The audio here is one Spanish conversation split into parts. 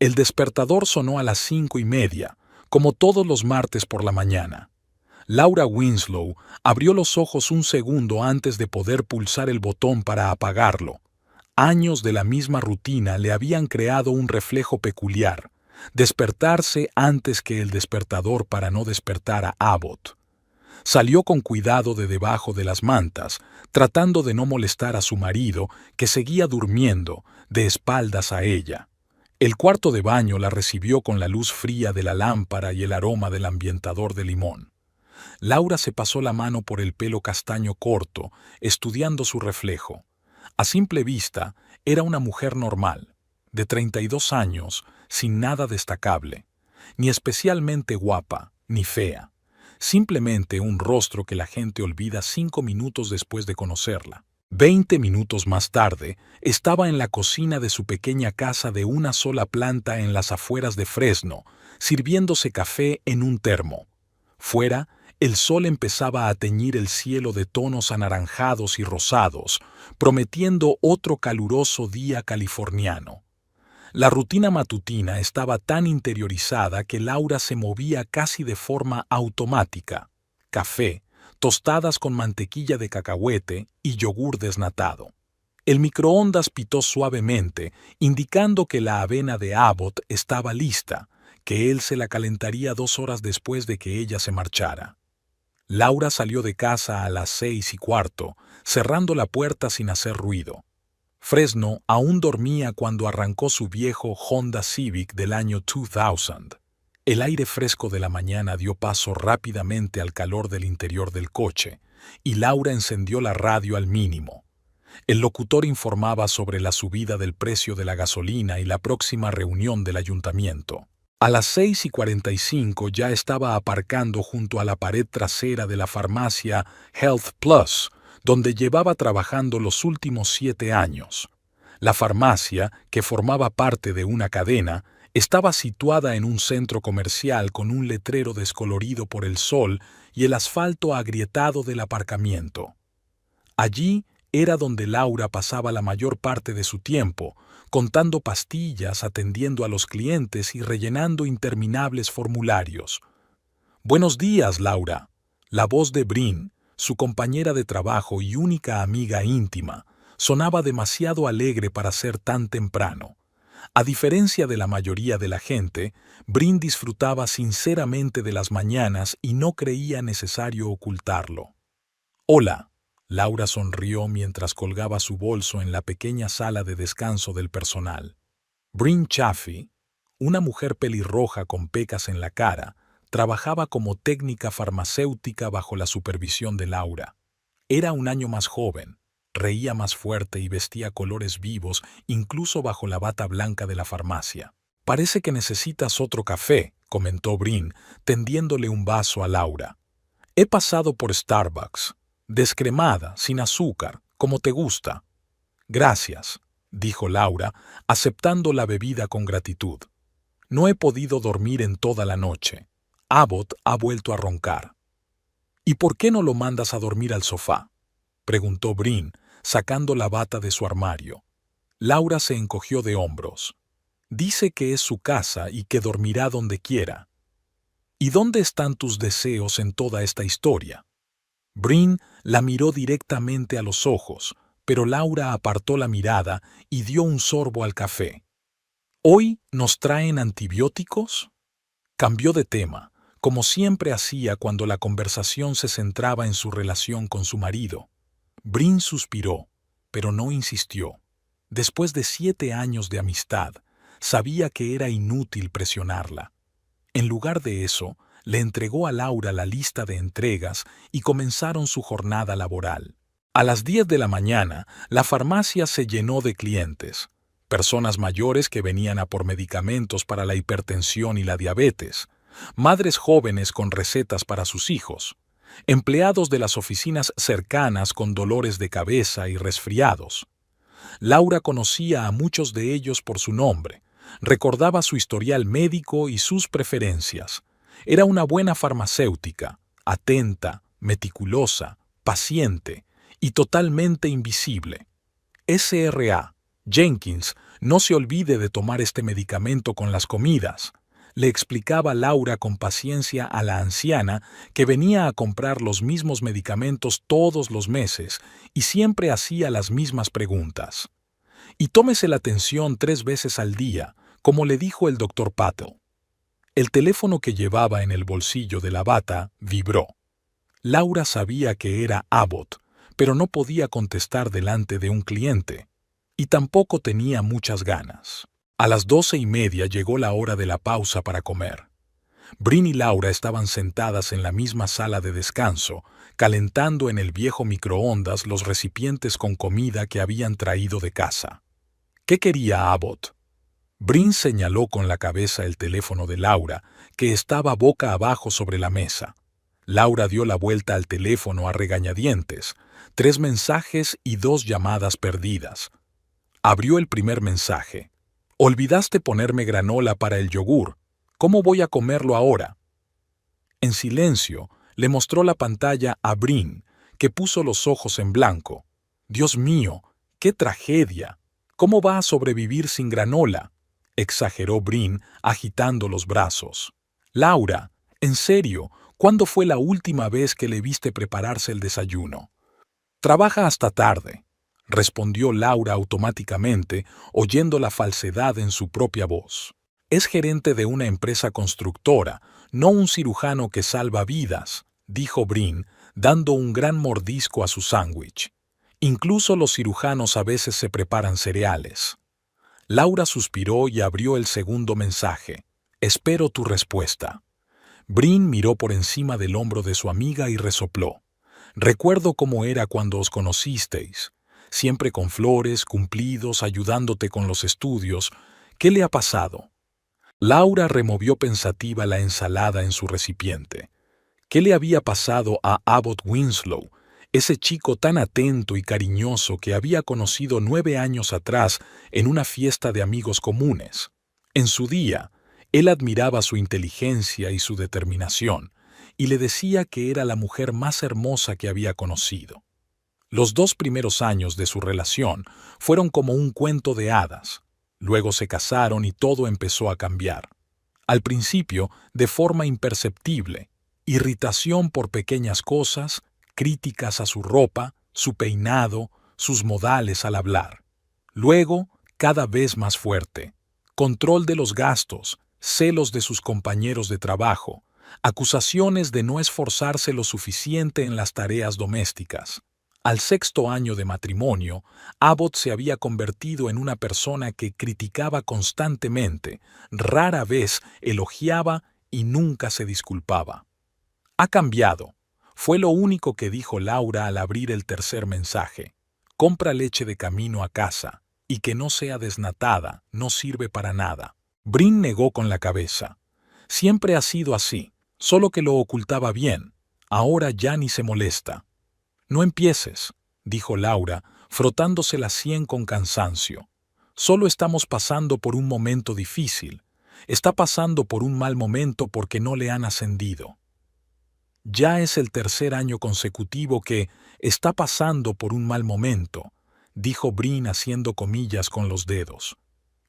El despertador sonó a las 5:30, como todos los martes por la mañana. Laura Winslow abrió los ojos un segundo antes de poder pulsar el botón para apagarlo. Años de la misma rutina le habían creado un reflejo peculiar: despertarse antes que el despertador para no despertar a Abbott. Salió con cuidado de debajo de las mantas, tratando de no molestar a su marido, que seguía durmiendo, de espaldas a ella. El cuarto de baño la recibió con la luz fría de la lámpara y el aroma del ambientador de limón. Laura se pasó la mano por el pelo castaño corto, estudiando su reflejo. A simple vista, era una mujer normal, de 32 años, sin nada destacable, ni especialmente guapa, ni fea. Simplemente un rostro que la gente olvida 5 minutos después de conocerla. 20 minutos más tarde, estaba en la cocina de su pequeña casa de una sola planta en las afueras de Fresno, sirviéndose café en un termo. Fuera, el sol empezaba a teñir el cielo de tonos anaranjados y rosados, prometiendo otro caluroso día californiano. La rutina matutina estaba tan interiorizada que Laura se movía casi de forma automática. Café, tostadas con mantequilla de cacahuete y yogur desnatado. El microondas pitó suavemente, indicando que la avena de Abbott estaba lista, que él se la calentaría 2 horas después de que ella se marchara. Laura salió de casa a las 6:15, cerrando la puerta sin hacer ruido. Fresno aún dormía cuando arrancó su viejo Honda Civic del año 2000. El aire fresco de la mañana dio paso rápidamente al calor del interior del coche, y Laura encendió la radio al mínimo. El locutor informaba sobre la subida del precio de la gasolina y la próxima reunión del ayuntamiento. A las 6:45 ya estaba aparcando junto a la pared trasera de la farmacia Health Plus, donde llevaba trabajando los últimos 7 años. La farmacia, que formaba parte de una cadena, estaba situada en un centro comercial con un letrero descolorido por el sol y el asfalto agrietado del aparcamiento. Allí era donde Laura pasaba la mayor parte de su tiempo, contando pastillas, atendiendo a los clientes y rellenando interminables formularios. «Buenos días, Laura». La voz de Bryn, su compañera de trabajo y única amiga íntima, sonaba demasiado alegre para ser tan temprano. A diferencia de la mayoría de la gente, Bryn disfrutaba sinceramente de las mañanas y no creía necesario ocultarlo. «Hola». Laura sonrió mientras colgaba su bolso en la pequeña sala de descanso del personal. Bryn Chaffee, una mujer pelirroja con pecas en la cara, trabajaba como técnica farmacéutica bajo la supervisión de Laura. Era un año más joven, reía más fuerte y vestía colores vivos incluso bajo la bata blanca de la farmacia. «Parece que necesitas otro café», comentó Bryn, tendiéndole un vaso a Laura. «He pasado por Starbucks. Descremada, sin azúcar, como te gusta». «Gracias», dijo Laura, aceptando la bebida con gratitud. «No he podido dormir en toda la noche. Abbott ha vuelto a roncar». «¿Y por qué no lo mandas a dormir al sofá?», preguntó Bryn, sacando la bata de su armario. Laura se encogió de hombros. «Dice que es su casa y que dormirá donde quiera». «¿Y dónde están tus deseos en toda esta historia?». Bryn la miró directamente a los ojos, pero Laura apartó la mirada y dio un sorbo al café. «¿Hoy nos traen antibióticos?». Cambió de tema, como siempre hacía cuando la conversación se centraba en su relación con su marido. Bryn suspiró, pero no insistió. Después de 7 años de amistad, sabía que era inútil presionarla. En lugar de eso, le entregó a Laura la lista de entregas y comenzaron su jornada laboral. A las 10 de la mañana, la farmacia se llenó de clientes. Personas mayores que venían a por medicamentos para la hipertensión y la diabetes. Madres jóvenes con recetas para sus hijos. Empleados de las oficinas cercanas con dolores de cabeza y resfriados. Laura conocía a muchos de ellos por su nombre. Recordaba su historial médico y sus preferencias. Era una buena farmacéutica, atenta, meticulosa, paciente y totalmente invisible. SRA, Jenkins, no se olvide de tomar este medicamento con las comidas, le explicaba Laura con paciencia a la anciana que venía a comprar los mismos medicamentos todos los meses y siempre hacía las mismas preguntas. Y tómese la atención 3 veces al día, como le dijo el doctor Patel. El teléfono que llevaba en el bolsillo de la bata vibró. Laura sabía que era Abbott, pero no podía contestar delante de un cliente, y tampoco tenía muchas ganas. A las 12:30 llegó la hora de la pausa para comer. Brin y Laura estaban sentadas en la misma sala de descanso, calentando en el viejo microondas los recipientes con comida que habían traído de casa. ¿Qué quería Abbott? Brin señaló con la cabeza el teléfono de Laura, que estaba boca abajo sobre la mesa. Laura dio la vuelta al teléfono a regañadientes, 3 mensajes y 2 llamadas perdidas. Abrió el primer mensaje. «Olvidaste ponerme granola para el yogur. ¿Cómo voy a comerlo ahora?» En silencio, le mostró la pantalla a Brin, que puso los ojos en blanco. «Dios mío, qué tragedia. ¿Cómo va a sobrevivir sin granola?», exageró Brin, agitando los brazos. «Laura, en serio, ¿cuándo fue la última vez que le viste prepararse el desayuno?» «Trabaja hasta tarde», respondió Laura automáticamente, oyendo la falsedad en su propia voz. «Es gerente de una empresa constructora, no un cirujano que salva vidas», dijo Brin, dando un gran mordisco a su sándwich. «Incluso los cirujanos a veces se preparan cereales». Laura suspiró y abrió el segundo mensaje. «Espero tu respuesta». Brin miró por encima del hombro de su amiga y resopló. «Recuerdo cómo era cuando os conocisteis. Siempre con flores, cumplidos, ayudándote con los estudios. ¿Qué le ha pasado?» Laura removió pensativa la ensalada en su recipiente. ¿Qué le había pasado a Abbott Winslow, ese chico tan atento y cariñoso que había conocido 9 años atrás en una fiesta de amigos comunes? En su día, él admiraba su inteligencia y su determinación, y le decía que era la mujer más hermosa que había conocido. Los 2 primeros años de su relación fueron como un cuento de hadas. Luego se casaron y todo empezó a cambiar. Al principio, de forma imperceptible, irritación por pequeñas cosas, críticas a su ropa, su peinado, sus modales al hablar. Luego, cada vez más fuerte, control de los gastos, celos de sus compañeros de trabajo, acusaciones de no esforzarse lo suficiente en las tareas domésticas. Al 6º año de matrimonio, Abbott se había convertido en una persona que criticaba constantemente, rara vez elogiaba y nunca se disculpaba. «Ha cambiado», fue lo único que dijo Laura al abrir el tercer mensaje. «Compra leche de camino a casa, y que no sea desnatada, no sirve para nada». Brin negó con la cabeza. «Siempre ha sido así, solo que lo ocultaba bien. Ahora ya ni se molesta». «No empieces», dijo Laura, frotándose la sien con cansancio. «Solo estamos pasando por un momento difícil. Está pasando por un mal momento porque no le han ascendido». «Ya es el 3er año consecutivo que está pasando por un mal momento», dijo Brin haciendo comillas con los dedos.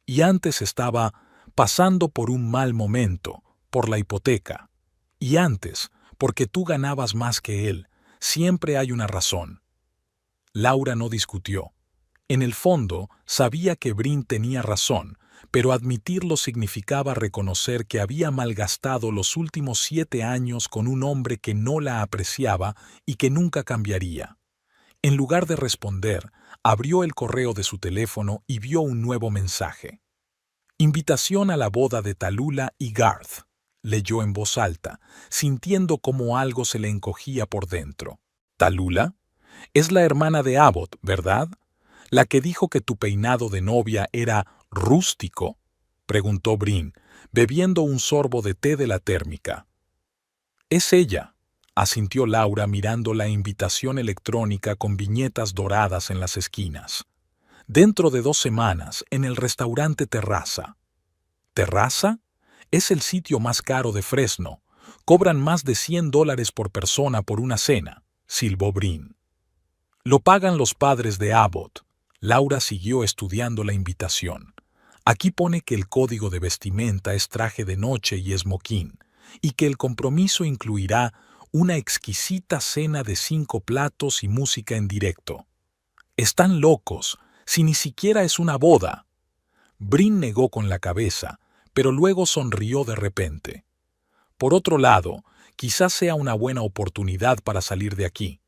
«Y antes estaba pasando por un mal momento, por la hipoteca. Y antes, porque tú ganabas más que él. Siempre hay una razón». Laura no discutió. En el fondo, sabía que Brin tenía razón, pero admitirlo significaba reconocer que había malgastado los últimos 7 años con un hombre que no la apreciaba y que nunca cambiaría. En lugar de responder, abrió el correo de su teléfono y vio un nuevo mensaje. «Invitación a la boda de Tallulah y Garth», leyó en voz alta, sintiendo cómo algo se le encogía por dentro. «¿Tallulah? Es la hermana de Abbott, ¿verdad? ¿La que dijo que tu peinado de novia era rústico?», preguntó Brin, bebiendo un sorbo de té de la térmica. «Es ella», asintió Laura mirando la invitación electrónica con viñetas doradas en las esquinas. «Dentro de 2 semanas, en el restaurante Terraza». «¿Terraza? Es el sitio más caro de Fresno. Cobran más de $100 por persona por una cena», silbó Brin. «Lo pagan los padres de Abbott», Laura siguió estudiando la invitación. Aquí pone que el código de vestimenta es traje de noche y esmoquín, y que el compromiso incluirá una exquisita cena de 5 platos y música en directo. Están locos, si ni siquiera es una boda. Brin negó con la cabeza, pero luego sonrió de repente. Por otro lado, quizás sea una buena oportunidad para salir de aquí.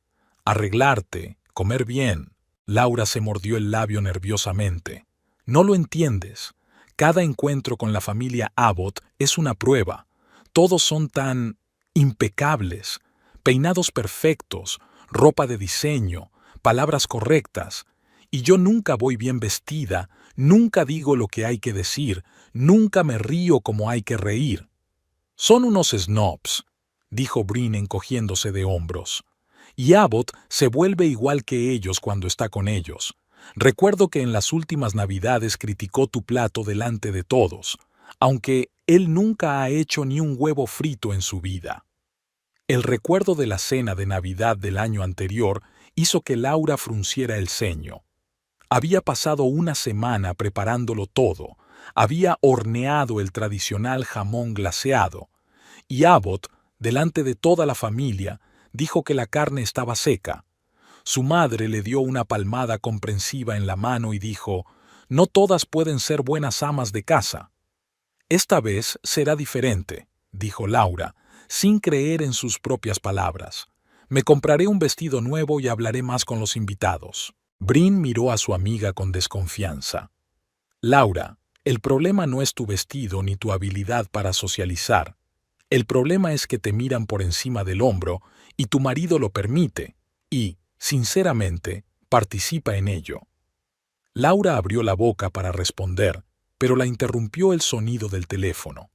Arreglarte, comer bien. Laura se mordió el labio nerviosamente. No lo entiendes. Cada encuentro con la familia Abbott es una prueba. Todos son tan impecables, peinados perfectos, ropa de diseño, palabras correctas. Y yo nunca voy bien vestida, nunca digo lo que hay que decir, nunca me río como hay que reír. Son unos snobs, dijo Brin encogiéndose de hombros. Y Abbott se vuelve igual que ellos cuando está con ellos. Recuerdo que en las últimas Navidades criticó tu plato delante de todos, aunque él nunca ha hecho ni un huevo frito en su vida. El recuerdo de la cena de Navidad del año anterior hizo que Laura frunciera el ceño. Había pasado una semana preparándolo todo, había horneado el tradicional jamón glaseado, y Abbott, delante de toda la familia, dijo que la carne estaba seca. Su madre le dio una palmada comprensiva en la mano y dijo: «No todas pueden ser buenas amas de casa». «Esta vez será diferente», dijo Laura, sin creer en sus propias palabras. «Me compraré un vestido nuevo y hablaré más con los invitados». Brin miró a su amiga con desconfianza. «Laura, el problema no es tu vestido ni tu habilidad para socializar. El problema es que te miran por encima del hombro y tu marido lo permite y, sinceramente, participa en ello». Laura abrió la boca para responder, pero la interrumpió el sonido del teléfono.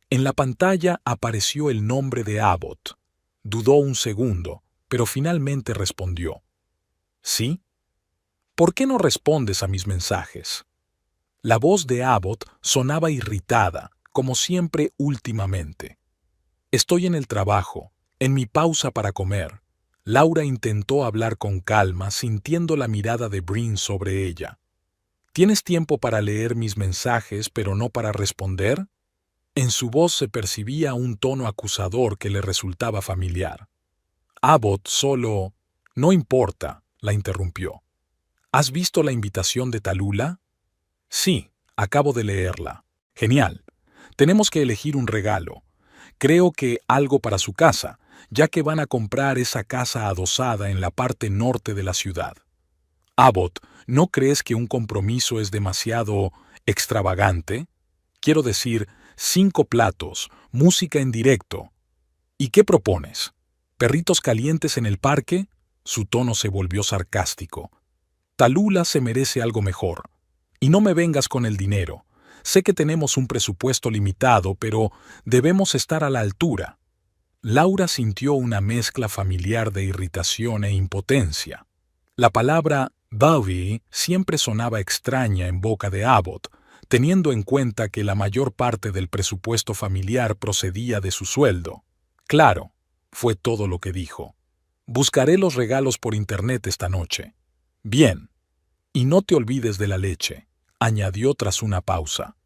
En la pantalla apareció el nombre de Abbott. Dudó un segundo, pero finalmente respondió. «¿Sí? ¿Por qué no respondes a mis mensajes?» La voz de Abbott sonaba irritada, como siempre últimamente. «Estoy en el trabajo, en mi pausa para comer». Laura intentó hablar con calma, sintiendo la mirada de Brin sobre ella. «¿Tienes tiempo para leer mis mensajes, pero no para responder?» En su voz se percibía un tono acusador que le resultaba familiar. Abbott solo... «No importa», la interrumpió. «¿Has visto la invitación de Tallulah?» «Sí, acabo de leerla». «Genial. Tenemos que elegir un regalo. Creo que algo para su casa, ya que van a comprar esa casa adosada en la parte norte de la ciudad». «Abbott, ¿no crees que un compromiso es demasiado extravagante? Quiero decir, 5 platos, música en directo. ¿Y qué propones? ¿Perritos calientes en el parque?» Su tono se volvió sarcástico. «Tallulah se merece algo mejor. Y no me vengas con el dinero. Sé que tenemos un presupuesto limitado, pero debemos estar a la altura». Laura sintió una mezcla familiar de irritación e impotencia. La palabra «Bowie» siempre sonaba extraña en boca de Abbott, teniendo en cuenta que la mayor parte del presupuesto familiar procedía de su sueldo. «Claro», fue todo lo que dijo. «Buscaré los regalos por internet esta noche». «Bien. Y no te olvides de la leche», añadió tras una pausa.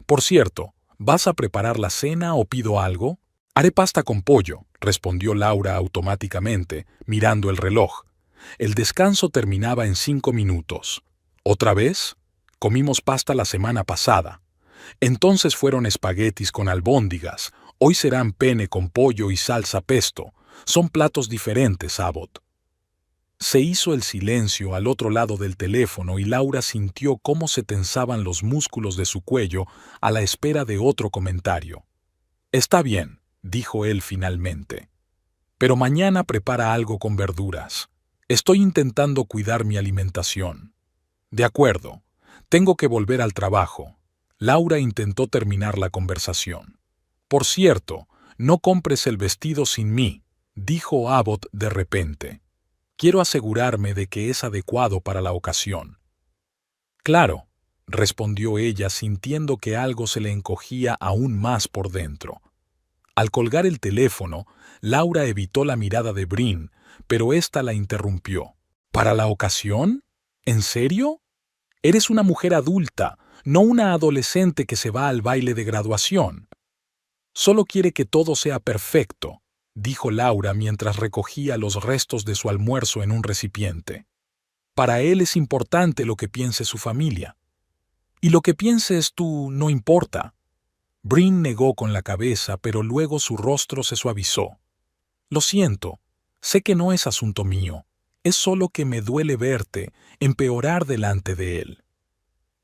«Por cierto, ¿vas a preparar la cena o pido algo?» «Haré pasta con pollo», respondió Laura automáticamente, mirando el reloj. El descanso terminaba en 5 minutos. «¿Otra vez? Comimos pasta la semana pasada. Entonces fueron espaguetis con albóndigas. Hoy serán pene con pollo y salsa pesto. Son platos diferentes, Abbott». Se hizo el silencio al otro lado del teléfono y Laura sintió cómo se tensaban los músculos de su cuello a la espera de otro comentario. «Está bien», dijo él finalmente. «Pero mañana prepara algo con verduras. Estoy intentando cuidar mi alimentación». «De acuerdo. Tengo que volver al trabajo». Laura intentó terminar la conversación. «Por cierto, no compres el vestido sin mí», dijo Abbott de repente. «Quiero asegurarme de que es adecuado para la ocasión». «Claro», respondió ella sintiendo que algo se le encogía aún más por dentro. Al colgar el teléfono, Laura evitó la mirada de Brin, pero ésta la interrumpió. «¿Para la ocasión? ¿En serio? Eres una mujer adulta, no una adolescente que se va al baile de graduación. Solo quiere que todo sea perfecto, dijo Laura mientras recogía los restos de su almuerzo en un recipiente. Para él es importante lo que piense su familia. Y lo que pienses tú no importa. Bryn negó con la cabeza, pero luego su rostro se suavizó. Lo siento, sé que no es asunto mío, es solo que me duele verte empeorar delante de él.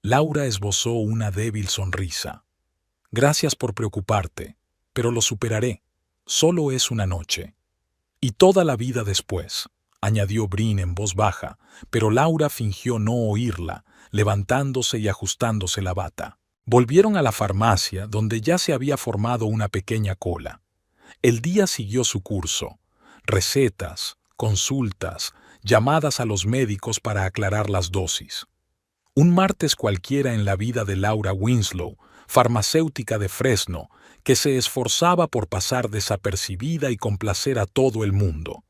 Laura esbozó una débil sonrisa. Gracias por preocuparte, pero lo superaré. Solo es una noche. Y toda la vida después, añadió Bryn en voz baja, pero Laura fingió no oírla, levantándose y ajustándose la bata. Volvieron a la farmacia, donde ya se había formado una pequeña cola. El día siguió su curso. Recetas, consultas, llamadas a los médicos para aclarar las dosis. Un martes cualquiera en la vida de Laura Winslow, farmacéutica de Fresno, que se esforzaba por pasar desapercibida y complacer a todo el mundo,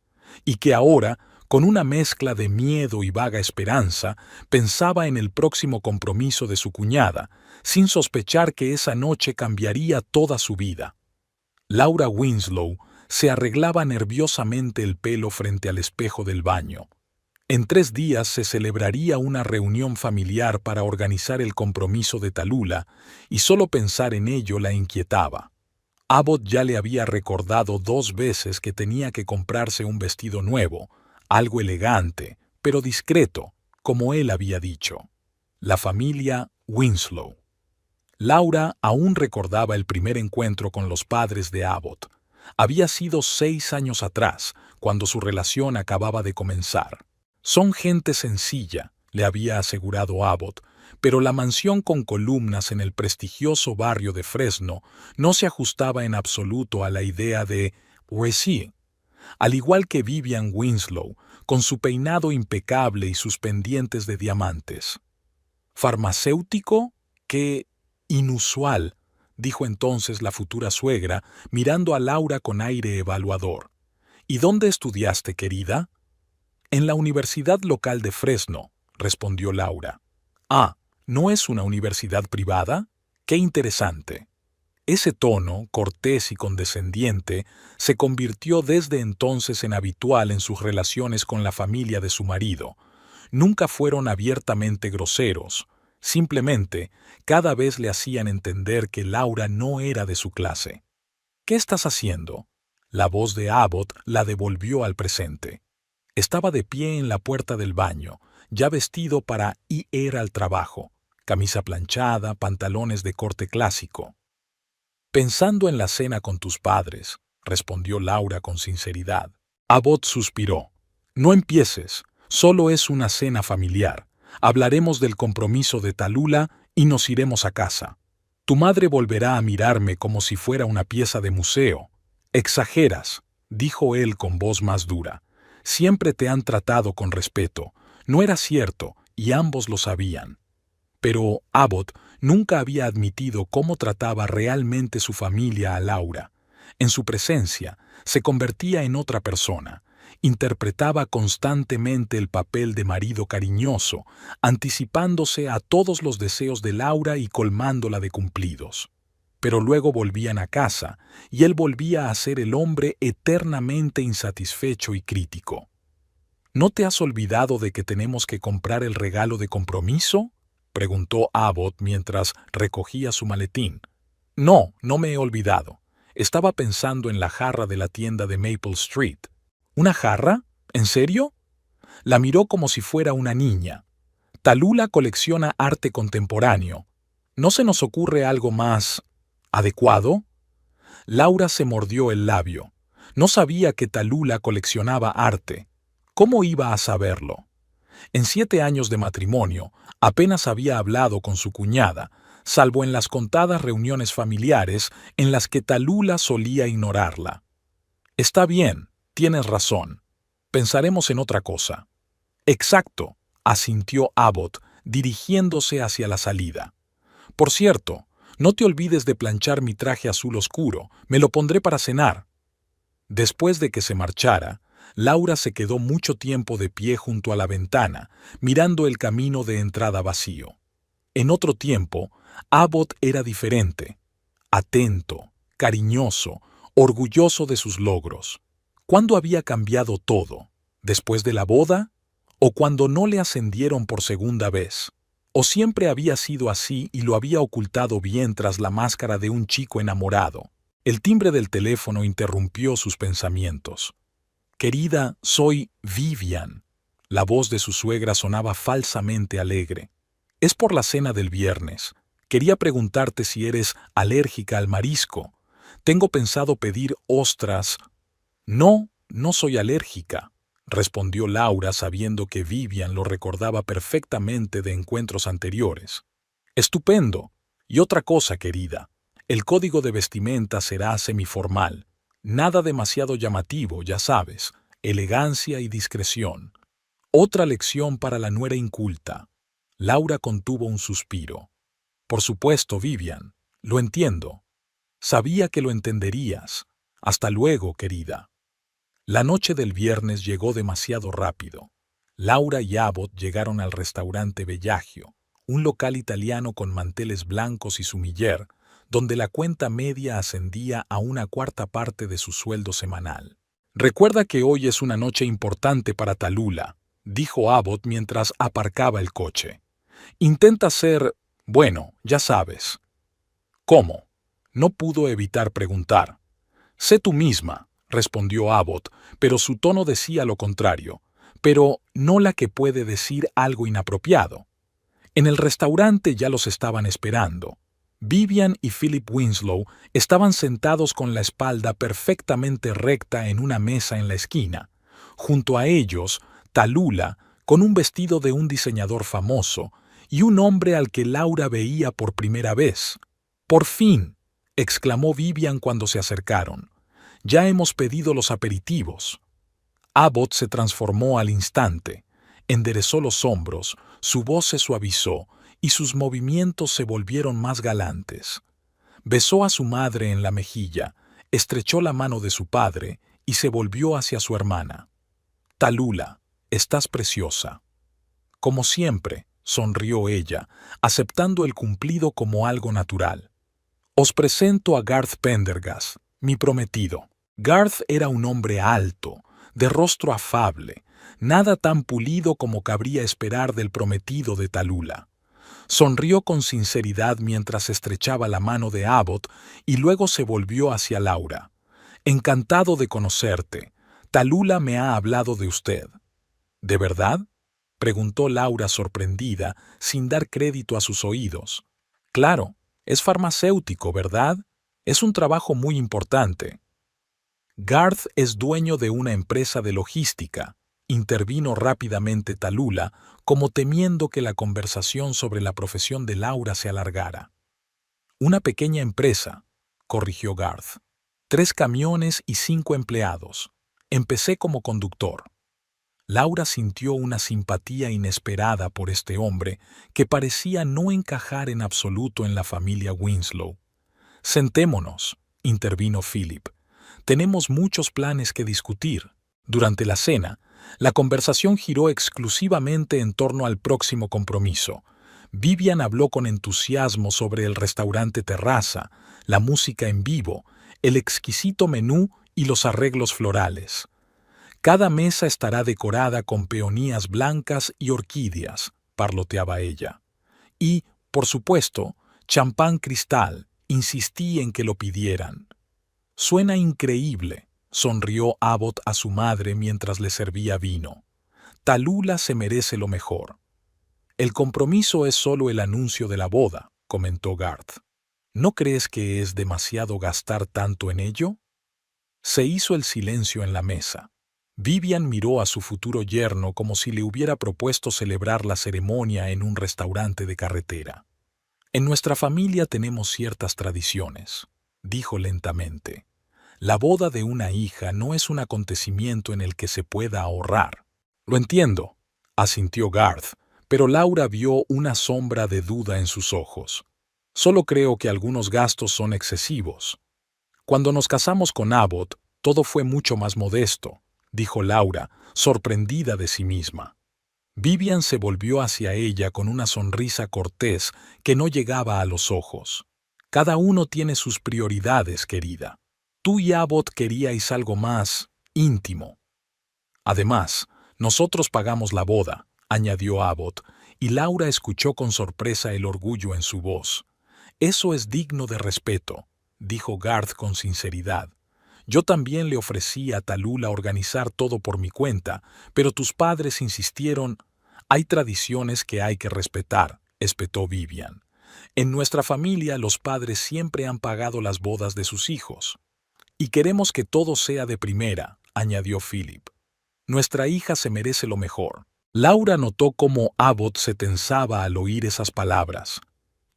y que ahora, con una mezcla de miedo y vaga esperanza, pensaba en el próximo compromiso de su cuñada, sin sospechar que esa noche cambiaría toda su vida. Laura Winslow se arreglaba nerviosamente el pelo frente al espejo del baño. En 3 días se celebraría una reunión familiar para organizar el compromiso de Tallulah, y solo pensar en ello la inquietaba. Abbott ya le había recordado 2 veces que tenía que comprarse un vestido nuevo, algo elegante, pero discreto, como él había dicho. La familia Winslow. Laura aún recordaba el primer encuentro con los padres de Abbott. Había sido 6 años atrás, cuando su relación acababa de comenzar. Son gente sencilla, le había asegurado Abbott, pero la mansión con columnas en el prestigioso barrio de Fresno no se ajustaba en absoluto a la idea de Resi. Al igual que Vivian Winslow, con su peinado impecable y sus pendientes de diamantes. ¿Farmacéutico? ¡Qué inusual!, dijo entonces la futura suegra, mirando a Laura con aire evaluador. ¿Y dónde estudiaste, querida? En la universidad local de Fresno, respondió Laura. Ah, ¿no es una universidad privada? ¡Qué interesante! Ese tono, cortés y condescendiente, se convirtió desde entonces en habitual en sus relaciones con la familia de su marido. Nunca fueron abiertamente groseros. Simplemente, cada vez le hacían entender que Laura no era de su clase. ¿Qué estás haciendo? La voz de Abbott la devolvió al presente. Estaba de pie en la puerta del baño, ya vestido para ir al trabajo, camisa planchada, pantalones de corte clásico. Pensando en la cena con tus padres, respondió Laura con sinceridad. Abbott suspiró. No empieces, solo es una cena familiar. Hablaremos del compromiso de Tallulah y nos iremos a casa. Tu madre volverá a mirarme como si fuera una pieza de museo. Exageras, dijo él con voz más dura. Siempre te han tratado con respeto. No era cierto, y ambos lo sabían. Pero Abbott nunca había admitido cómo trataba realmente su familia a Laura. En su presencia, se convertía en otra persona. Interpretaba constantemente el papel de marido cariñoso, anticipándose a todos los deseos de Laura y colmándola de cumplidos. Pero luego volvían a casa, y él volvía a ser el hombre eternamente insatisfecho y crítico. ¿No te has olvidado de que tenemos que comprar el regalo de compromiso?, preguntó Abbott mientras recogía su maletín. No, no me he olvidado. Estaba pensando en la jarra de la tienda de Maple Street. ¿Una jarra? ¿En serio? La miró como si fuera una niña. Tallulah colecciona arte contemporáneo. ¿No se nos ocurre algo más adecuado? Laura se mordió el labio. No sabía que Tallulah coleccionaba arte. ¿Cómo iba a saberlo? En 7 años de matrimonio, apenas había hablado con su cuñada, salvo en las contadas reuniones familiares en las que Tallulah solía ignorarla. Está bien, tienes razón. Pensaremos en otra cosa. Exacto, asintió Abbott, dirigiéndose hacia la salida. Por cierto, no te olvides de planchar mi traje azul oscuro, me lo pondré para cenar. Después de que se marchara, Laura se quedó mucho tiempo de pie junto a la ventana, mirando el camino de entrada vacío. En otro tiempo, Abbott era diferente, atento, cariñoso, orgulloso de sus logros. ¿Cuándo había cambiado todo? ¿Después de la boda? ¿O cuando no le ascendieron por segunda vez? ¿O siempre había sido así y lo había ocultado bien tras la máscara de un chico enamorado? El timbre del teléfono interrumpió sus pensamientos. «Querida, soy Vivian». La voz de su suegra sonaba falsamente alegre. «Es por la cena del viernes. Quería preguntarte si eres alérgica al marisco. Tengo pensado pedir ostras». «No, no soy alérgica», respondió Laura sabiendo que Vivian lo recordaba perfectamente de encuentros anteriores. «Estupendo. Y otra cosa, querida. El código de vestimenta será semiformal. Nada demasiado llamativo, ya sabes, elegancia y discreción. Otra lección para la nuera inculta». Laura contuvo un suspiro. «Por supuesto, Vivian. Lo entiendo. Sabía que lo entenderías. Hasta luego, querida». La noche del viernes llegó demasiado rápido. Laura y Abbott llegaron al restaurante Bellagio, un local italiano con manteles blancos y sumiller, donde la cuenta media ascendía a una cuarta parte de su sueldo semanal. «Recuerda que hoy es una noche importante para Tallulah», dijo Abbott mientras aparcaba el coche. «Intenta ser, bueno, ya sabes». «¿Cómo?», no pudo evitar preguntar. «Sé tú misma», respondió Abbott, pero su tono decía lo contrario, pero no la que puede decir algo inapropiado. En el restaurante ya los estaban esperando. Vivian y Philip Winslow estaban sentados con la espalda perfectamente recta en una mesa en la esquina. Junto a ellos, Tallulah, con un vestido de un diseñador famoso, y un hombre al que Laura veía por primera vez. «Por fin», exclamó Vivian cuando se acercaron. «Ya hemos pedido los aperitivos». Abbott se transformó al instante. Enderezó los hombros, su voz se suavizó y sus movimientos se volvieron más galantes. Besó a su madre en la mejilla, estrechó la mano de su padre y se volvió hacia su hermana. «Tallulah, estás preciosa». «Como siempre», sonrió ella, aceptando el cumplido como algo natural. «Os presento a Garth Pendergast, mi prometido». Garth era un hombre alto, de rostro afable, nada tan pulido como cabría esperar del prometido de Tallulah. Sonrió con sinceridad mientras estrechaba la mano de Abbott y luego se volvió hacia Laura. «Encantado de conocerte. Tallulah me ha hablado de usted». «¿De verdad?», preguntó Laura sorprendida, sin dar crédito a sus oídos. «Claro, es farmacéutico, ¿verdad? Es un trabajo muy importante». «Garth es dueño de una empresa de logística», intervino rápidamente Tallulah, como temiendo que la conversación sobre la profesión de Laura se alargara. «Una pequeña empresa», corrigió Garth. «3 camiones y 5 empleados. Empecé como conductor». Laura sintió una simpatía inesperada por este hombre que parecía no encajar en absoluto en la familia Winslow. «Sentémonos», intervino Philip. «Tenemos muchos planes que discutir». Durante la cena, la conversación giró exclusivamente en torno al próximo compromiso. Vivian habló con entusiasmo sobre el restaurante terraza, la música en vivo, el exquisito menú y los arreglos florales. «Cada mesa estará decorada con peonías blancas y orquídeas», parloteaba ella. «Y, por supuesto, champán cristal», insistí en que lo pidieran. «Suena increíble», sonrió Abbott a su madre mientras le servía vino. «Tallulah se merece lo mejor». «El compromiso es solo el anuncio de la boda», comentó Garth. «¿No crees que es demasiado gastar tanto en ello?». Se hizo el silencio en la mesa. Vivian miró a su futuro yerno como si le hubiera propuesto celebrar la ceremonia en un restaurante de carretera. «En nuestra familia tenemos ciertas tradiciones», dijo lentamente. «La boda de una hija no es un acontecimiento en el que se pueda ahorrar». «Lo entiendo», asintió Garth, pero Laura vio una sombra de duda en sus ojos. «Solo creo que algunos gastos son excesivos. Cuando nos casamos con Abbott, todo fue mucho más modesto. dijo Laura, sorprendida de sí misma. Vivian se volvió hacia ella con una sonrisa cortés que no llegaba a los ojos. Cada uno tiene sus prioridades, querida. Tú y Abbott queríais algo más íntimo. Además, nosotros pagamos la boda, añadió Abbott, y Laura escuchó con sorpresa el orgullo en su voz. Eso es digno de respeto, dijo Garth con sinceridad. Yo también le ofrecí a Tallulah organizar todo por mi cuenta, pero tus padres insistieron. Hay tradiciones que hay que respetar, espetó Vivian. En nuestra familia los padres siempre han pagado las bodas de sus hijos. Y queremos que todo sea de primera, añadió Philip. Nuestra hija se merece lo mejor. Laura notó cómo Abbott se tensaba al oír esas palabras.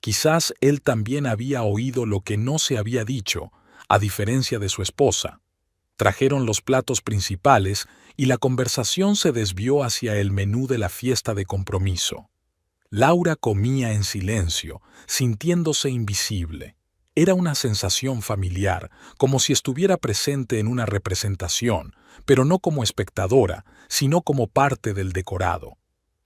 Quizás él también había oído lo que no se había dicho, a diferencia de su esposa. Trajeron los platos principales y la conversación se desvió hacia el menú de la fiesta de compromiso. Laura comía en silencio, sintiéndose invisible. Era una sensación familiar, como si estuviera presente en una representación, pero no como espectadora, sino como parte del decorado.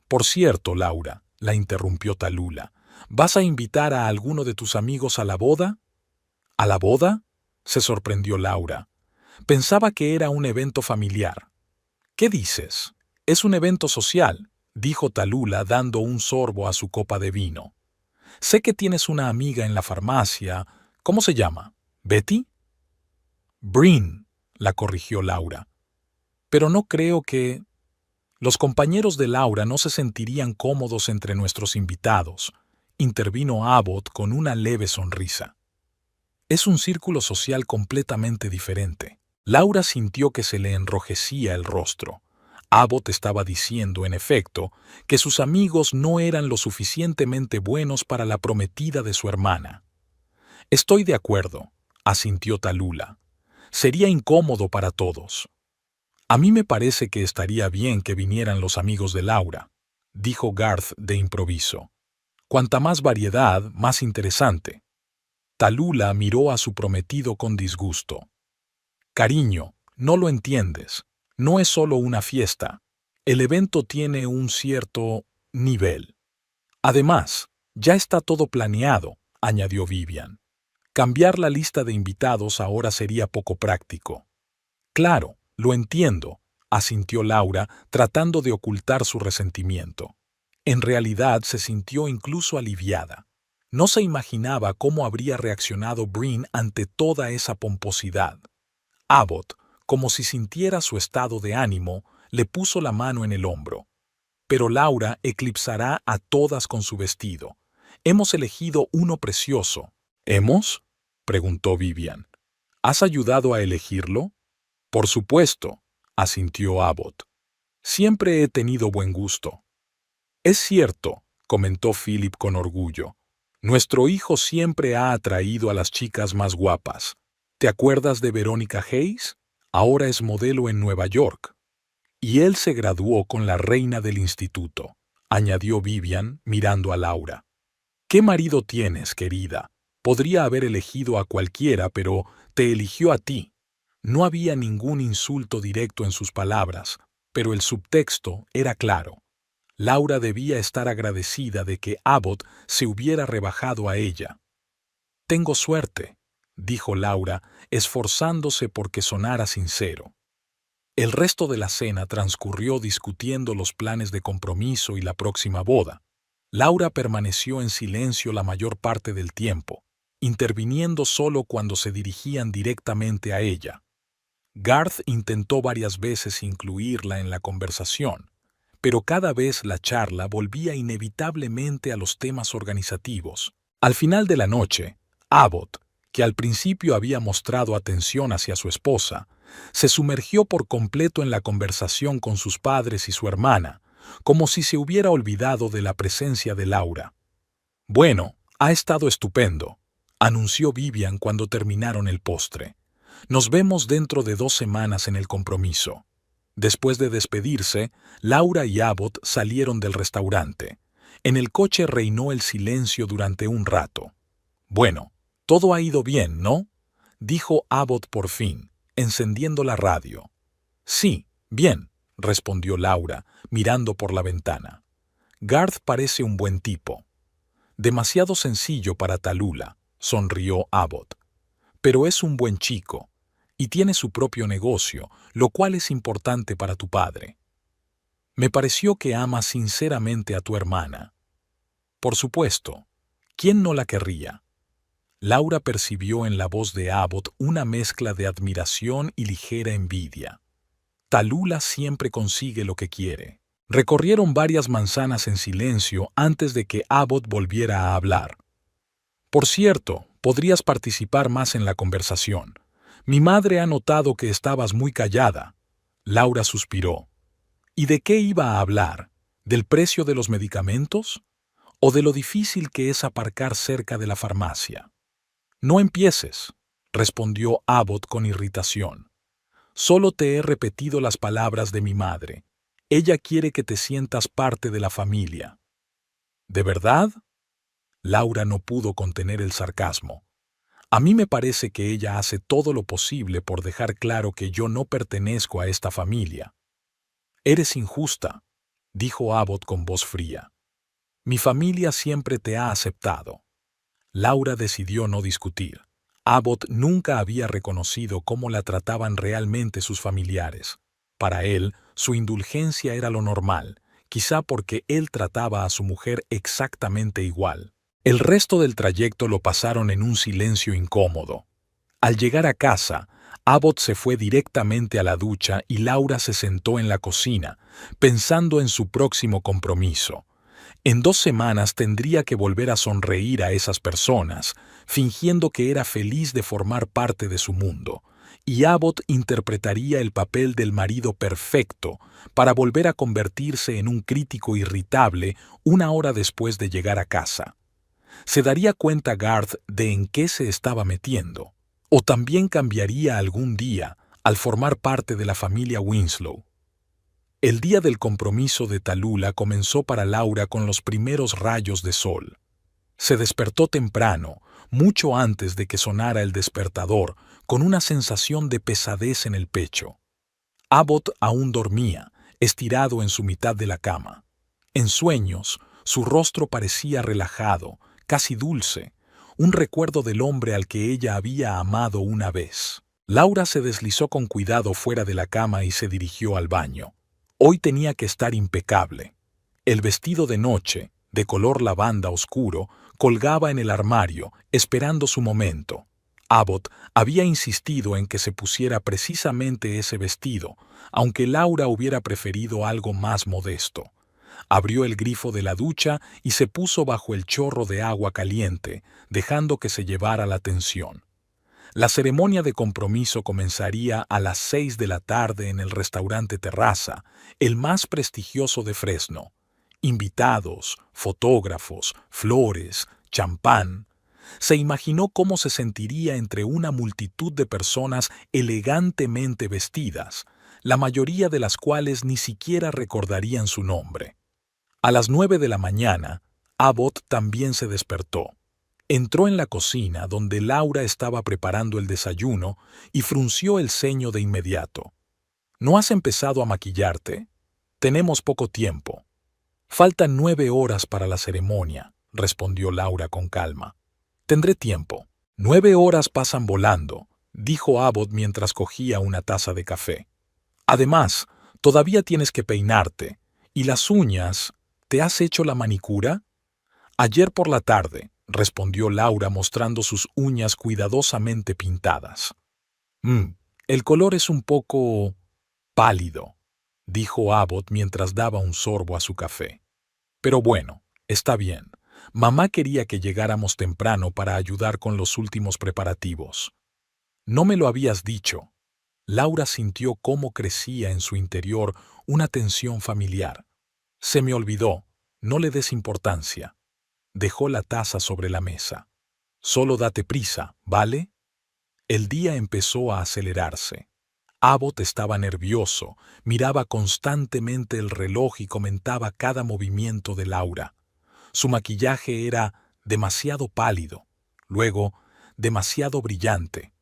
Por cierto, Laura, la interrumpió Tallulah, ¿vas a invitar a alguno de tus amigos a la boda? ¿A la boda?, se sorprendió Laura. Pensaba que era un evento familiar. ¿Qué dices? Es un evento social, dijo Tallulah dando un sorbo a su copa de vino. Sé que tienes una amiga en la farmacia. ¿Cómo se llama? ¿Betty? Bryn, la corrigió Laura. Pero no creo que... Los compañeros de Laura no se sentirían cómodos entre nuestros invitados, intervino Abbott con una leve sonrisa. Es un círculo social completamente diferente. Laura sintió que se le enrojecía el rostro. Abbott estaba diciendo, en efecto, que sus amigos no eran lo suficientemente buenos para la prometida de su hermana. Estoy de acuerdo, asintió Tallulah. Sería incómodo para todos. A mí me parece que estaría bien que vinieran los amigos de Laura, dijo Garth de improviso. Cuanta más variedad, más interesante. Tallulah miró a su prometido con disgusto. Cariño, no lo entiendes. No es solo una fiesta. El evento tiene un cierto nivel. Además, ya está todo planeado, añadió Vivian. Cambiar la lista de invitados ahora sería poco práctico. Claro, lo entiendo, asintió Laura, tratando de ocultar su resentimiento. En realidad se sintió incluso aliviada. No se imaginaba cómo habría reaccionado Bryn ante toda esa pomposidad. Abbott, como si sintiera su estado de ánimo, le puso la mano en el hombro. Pero Laura eclipsará a todas con su vestido. Hemos elegido uno precioso. ¿Hemos?, preguntó Vivian. ¿Has ayudado a elegirlo? Por supuesto, asintió Abbott. Siempre he tenido buen gusto. Es cierto, comentó Philip con orgullo. Nuestro hijo siempre ha atraído a las chicas más guapas. ¿Te acuerdas de Verónica Hayes? Ahora es modelo en Nueva York. Y él se graduó con la reina del instituto, añadió Vivian mirando a Laura. ¿Qué marido tienes, querida? Podría haber elegido a cualquiera, pero te eligió a ti. No había ningún insulto directo en sus palabras, pero el subtexto era claro. Laura debía estar agradecida de que Abbott se hubiera rebajado a ella. Tengo suerte, dijo Laura, esforzándose porque sonara sincero. El resto de la cena transcurrió discutiendo los planes de compromiso y la próxima boda. Laura permaneció en silencio la mayor parte del tiempo, interviniendo solo cuando se dirigían directamente a ella. Garth intentó varias veces incluirla en la conversación, pero cada vez la charla volvía inevitablemente a los temas organizativos. Al final de la noche, Abbott, que al principio había mostrado atención hacia su esposa, se sumergió por completo en la conversación con sus padres y su hermana, como si se hubiera olvidado de la presencia de Laura. Bueno, ha estado estupendo, anunció Vivian cuando terminaron el postre. Nos vemos dentro de 2 semanas en el compromiso. Después de despedirse, Laura y Abbott salieron del restaurante. En el coche reinó el silencio durante un rato. Bueno, todo ha ido bien, ¿no?, dijo Abbott por fin, encendiendo la radio. Sí, Bien, respondió Laura, mirando por la ventana. Garth parece un buen tipo. Demasiado sencillo para Tallulah, sonrió Abbott. Pero es un buen chico, y tiene su propio negocio, lo cual es importante para tu padre. Me pareció que amas sinceramente a tu hermana. Por supuesto, ¿quién no la querría? Laura percibió en la voz de Abbott una mezcla de admiración y ligera envidia. Tallulah siempre consigue lo que quiere. Recorrieron varias manzanas en silencio antes de que Abbott volviera a hablar. Por cierto, podrías participar más en la conversación. Mi madre ha notado que estabas muy callada. Laura suspiró. ¿Y de qué iba a hablar? ¿Del precio de los medicamentos? ¿O de lo difícil que es aparcar cerca de la farmacia? No empieces, respondió Abbott con irritación. Solo te he repetido las palabras de mi madre. Ella quiere que te sientas parte de la familia. ¿De verdad? Laura no pudo contener el sarcasmo. A mí me parece que ella hace todo lo posible por dejar claro que yo no pertenezco a esta familia. Eres injusta, dijo Abbott con voz fría. Mi familia siempre te ha aceptado. Laura decidió no discutir. Abbott nunca había reconocido cómo la trataban realmente sus familiares. Para él, su indulgencia era lo normal, quizá porque él trataba a su mujer exactamente igual. El resto del trayecto lo pasaron en un silencio incómodo. Al llegar a casa, Abbott se fue directamente a la ducha y Laura se sentó en la cocina, pensando en su próximo compromiso. En 2 semanas tendría que volver a sonreír a esas personas, fingiendo que era feliz de formar parte de su mundo, y Abbott interpretaría el papel del marido perfecto para volver a convertirse en un crítico irritable 1 hora después de llegar a casa. ¿Se daría cuenta Garth de en qué se estaba metiendo? ¿O también cambiaría algún día al formar parte de la familia Winslow? El día del compromiso de Tallulah comenzó para Laura con los primeros rayos de sol. Se despertó temprano, mucho antes de que sonara el despertador, con una sensación de pesadez en el pecho. Abbott aún dormía, estirado en su mitad de la cama. En sueños, su rostro parecía relajado, casi dulce, un recuerdo del hombre al que ella había amado una vez. Laura se deslizó con cuidado fuera de la cama y se dirigió al baño. Hoy tenía que estar impecable. El vestido de noche, de color lavanda oscuro, colgaba en el armario, esperando su momento. Abbott había insistido en que se pusiera precisamente ese vestido, aunque Laura hubiera preferido algo más modesto. Abrió el grifo de la ducha y se puso bajo el chorro de agua caliente, dejando que se llevara la tensión. La ceremonia de compromiso comenzaría a las 6 de la tarde en el restaurante Terraza, el más prestigioso de Fresno. Invitados, fotógrafos, flores, champán. Se imaginó cómo se sentiría entre una multitud de personas elegantemente vestidas, la mayoría de las cuales ni siquiera recordarían su nombre. A las 9 de la mañana, Abbott también se despertó. Entró en la cocina donde Laura estaba preparando el desayuno y frunció el ceño de inmediato. ¿No has empezado a maquillarte? Tenemos poco tiempo. Faltan 9 horas para la ceremonia, respondió Laura con calma. Tendré tiempo. 9 horas pasan volando, dijo Abbott mientras cogía una taza de café. Además, todavía tienes que peinarte. ¿Y las uñas? ¿Te has hecho la manicura? Ayer por la tarde, respondió Laura mostrando sus uñas cuidadosamente pintadas. El color es un poco pálido, dijo Abbott mientras daba un sorbo a su café. Pero bueno, está bien. Mamá quería que llegáramos temprano para ayudar con los últimos preparativos. No me lo habías dicho. Laura sintió cómo crecía en su interior una tensión familiar. Se me olvidó. No le des importancia. Dejó la taza sobre la mesa. Solo date prisa, ¿vale? El día empezó a acelerarse. Abbott estaba nervioso, miraba constantemente el reloj y comentaba cada movimiento de Laura. Su maquillaje era demasiado pálido, luego demasiado brillante.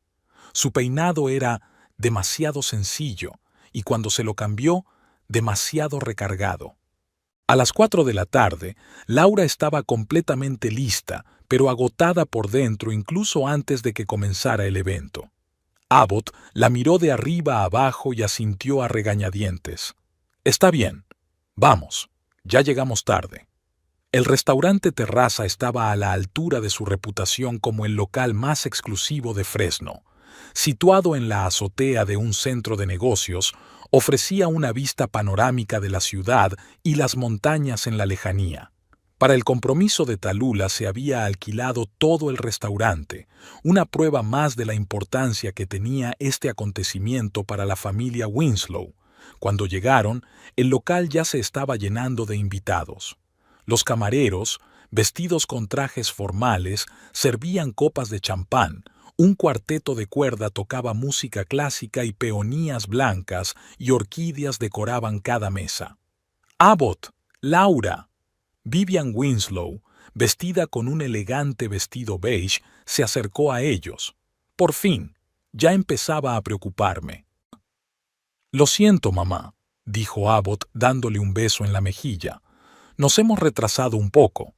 Su peinado era demasiado sencillo, y cuando se lo cambió, demasiado recargado. A las 4 de la tarde, Laura estaba completamente lista, pero agotada por dentro incluso antes de que comenzara el evento. Abbott la miró de arriba a abajo y asintió a regañadientes. «Está bien. Vamos. Ya llegamos tarde». El restaurante Terraza estaba a la altura de su reputación como el local más exclusivo de Fresno. Situado en la azotea de un centro de negocios, ofrecía una vista panorámica de la ciudad y las montañas en la lejanía. Para el compromiso de Tallulah se había alquilado todo el restaurante, una prueba más de la importancia que tenía este acontecimiento para la familia Winslow. Cuando llegaron, el local ya se estaba llenando de invitados. Los camareros, vestidos con trajes formales, servían copas de champán. Un cuarteto de cuerda tocaba música clásica y peonías blancas y orquídeas decoraban cada mesa. «Abbott, Laura». Vivian Winslow, vestida con un elegante vestido beige, se acercó a ellos. Por fin, ya empezaba a preocuparme. «Lo siento, mamá», dijo Abbott dándole un beso en la mejilla. «Nos hemos retrasado un poco».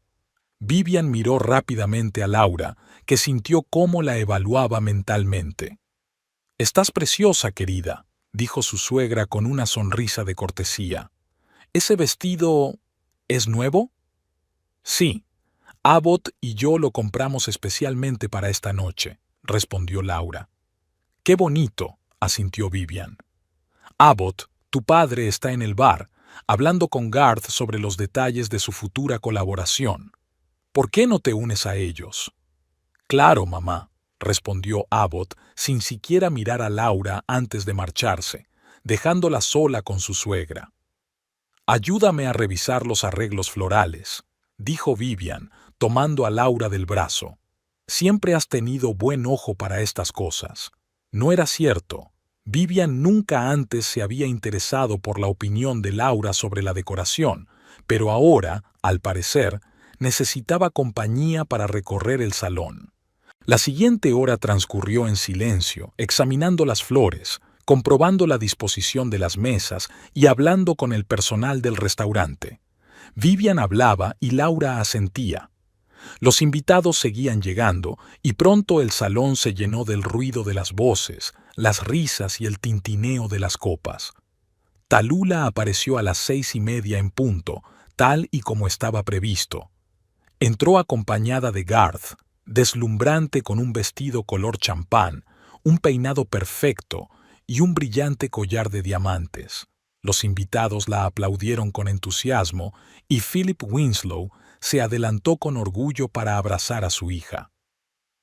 Vivian miró rápidamente a Laura, que sintió cómo la evaluaba mentalmente. «Estás preciosa, querida», dijo su suegra con una sonrisa de cortesía. «¿Ese vestido es nuevo?» «Sí. Abbott y yo lo compramos especialmente para esta noche», respondió Laura. «Qué bonito», asintió Vivian. «Abbott, tu padre está en el bar, hablando con Garth sobre los detalles de su futura colaboración. ¿Por qué no te unes a ellos?» «Claro, mamá», respondió Abbott sin siquiera mirar a Laura antes de marcharse, dejándola sola con su suegra. «Ayúdame a revisar los arreglos florales», dijo Vivian, tomando a Laura del brazo. «Siempre has tenido buen ojo para estas cosas». No era cierto. Vivian nunca antes se había interesado por la opinión de Laura sobre la decoración, pero ahora, al parecer, necesitaba compañía para recorrer el salón. La siguiente hora transcurrió en silencio, examinando las flores, comprobando la disposición de las mesas y hablando con el personal del restaurante. Vivian hablaba y Laura asentía. Los invitados seguían llegando y pronto el salón se llenó del ruido de las voces, las risas y el tintineo de las copas. Tallulah apareció a las 6:30 en punto, tal y como estaba previsto. Entró acompañada de Garth, deslumbrante con un vestido color champán, un peinado perfecto y un brillante collar de diamantes. Los invitados la aplaudieron con entusiasmo y Philip Winslow se adelantó con orgullo para abrazar a su hija.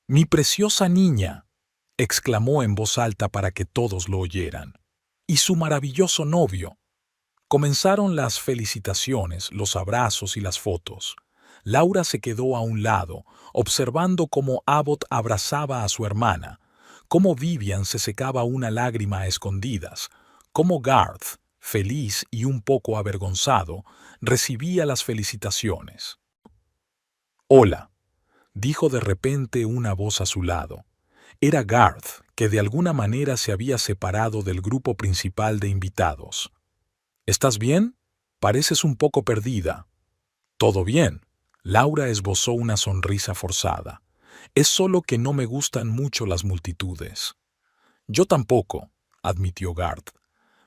«¡Mi preciosa niña!», exclamó en voz alta para que todos lo oyeran. «¡Y su maravilloso novio!». Comenzaron las felicitaciones, los abrazos y las fotos. Laura se quedó a un lado, observando cómo Abbott abrazaba a su hermana, cómo Vivian se secaba una lágrima a escondidas, cómo Garth, feliz y un poco avergonzado, recibía las felicitaciones. «Hola», dijo de repente una voz a su lado. Era Garth, que de alguna manera se había separado del grupo principal de invitados. «¿Estás bien? Pareces un poco perdida». «Todo bien». Laura esbozó una sonrisa forzada. «Es solo que no me gustan mucho las multitudes». «Yo tampoco», admitió Garth.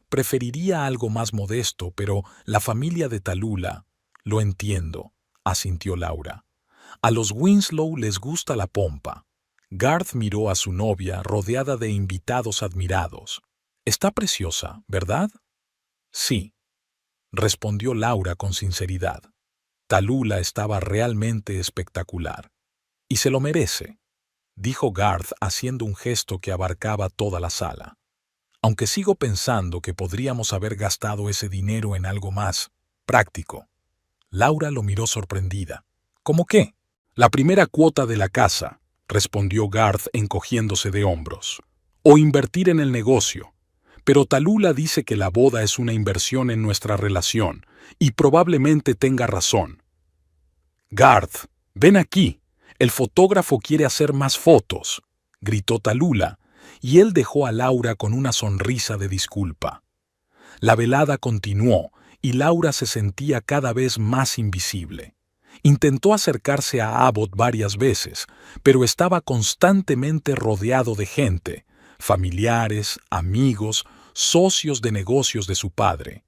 «Preferiría algo más modesto, pero la familia de Tallulah...». «Lo entiendo», asintió Laura. «A los Winslow les gusta la pompa». Garth miró a su novia rodeada de invitados admirados. «Está preciosa, ¿verdad?» «Sí», respondió Laura con sinceridad. Tallulah estaba realmente espectacular. «Y se lo merece», dijo Garth haciendo un gesto que abarcaba toda la sala. «Aunque sigo pensando que podríamos haber gastado ese dinero en algo más práctico». Laura lo miró sorprendida. «¿Cómo qué?» «La primera cuota de la casa», respondió Garth encogiéndose de hombros. «O invertir en el negocio. Pero Tallulah dice que la boda es una inversión en nuestra relación, y probablemente tenga razón». «Garth, ven aquí. El fotógrafo quiere hacer más fotos», gritó Tallulah, y él dejó a Laura con una sonrisa de disculpa. La velada continuó y Laura se sentía cada vez más invisible. Intentó acercarse a Abbott varias veces, pero estaba constantemente rodeado de gente, familiares, amigos, socios de negocios de su padre.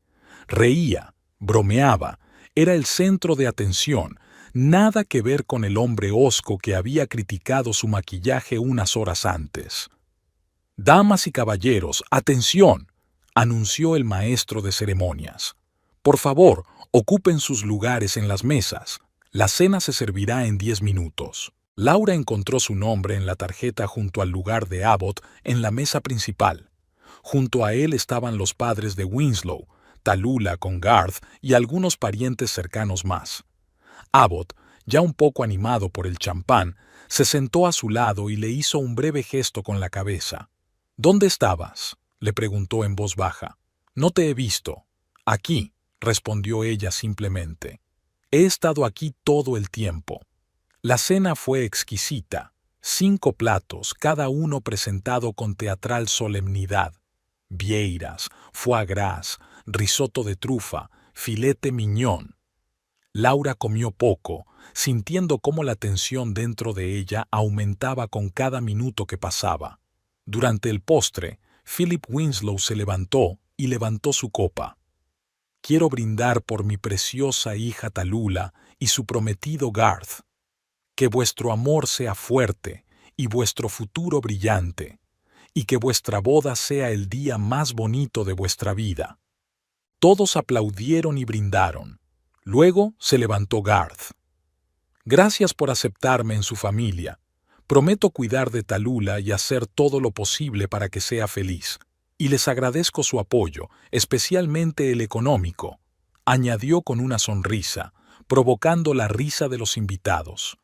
Reía, bromeaba, era el centro de atención, nada que ver con el hombre hosco que había criticado su maquillaje unas horas antes. «Damas y caballeros, atención», anunció el maestro de ceremonias. «Por favor, ocupen sus lugares en las mesas. La cena se servirá en 10 minutos». Laura encontró su nombre en la tarjeta junto al lugar de Abbott en la mesa principal. Junto a él estaban los padres de Winslow, Tallulah con Garth y algunos parientes cercanos más. Abbott, ya un poco animado por el champán, se sentó a su lado y le hizo un breve gesto con la cabeza. «¿Dónde estabas?», le preguntó en voz baja. «No te he visto». «Aquí», respondió ella simplemente. «He estado aquí todo el tiempo». La cena fue exquisita. 5 platos, cada uno presentado con teatral solemnidad. Vieiras, foie gras, risotto de trufa, filete mignon. Laura comió poco, sintiendo cómo la tensión dentro de ella aumentaba con cada minuto que pasaba. Durante el postre, Philip Winslow se levantó y levantó su copa. «Quiero brindar por mi preciosa hija Tallulah y su prometido Garth. Que vuestro amor sea fuerte y vuestro futuro brillante, y que vuestra boda sea el día más bonito de vuestra vida». Todos aplaudieron y brindaron. Luego se levantó Garth. «Gracias por aceptarme en su familia. Prometo cuidar de Tallulah y hacer todo lo posible para que sea feliz. Y les agradezco su apoyo, especialmente el económico», añadió con una sonrisa, provocando la risa de los invitados.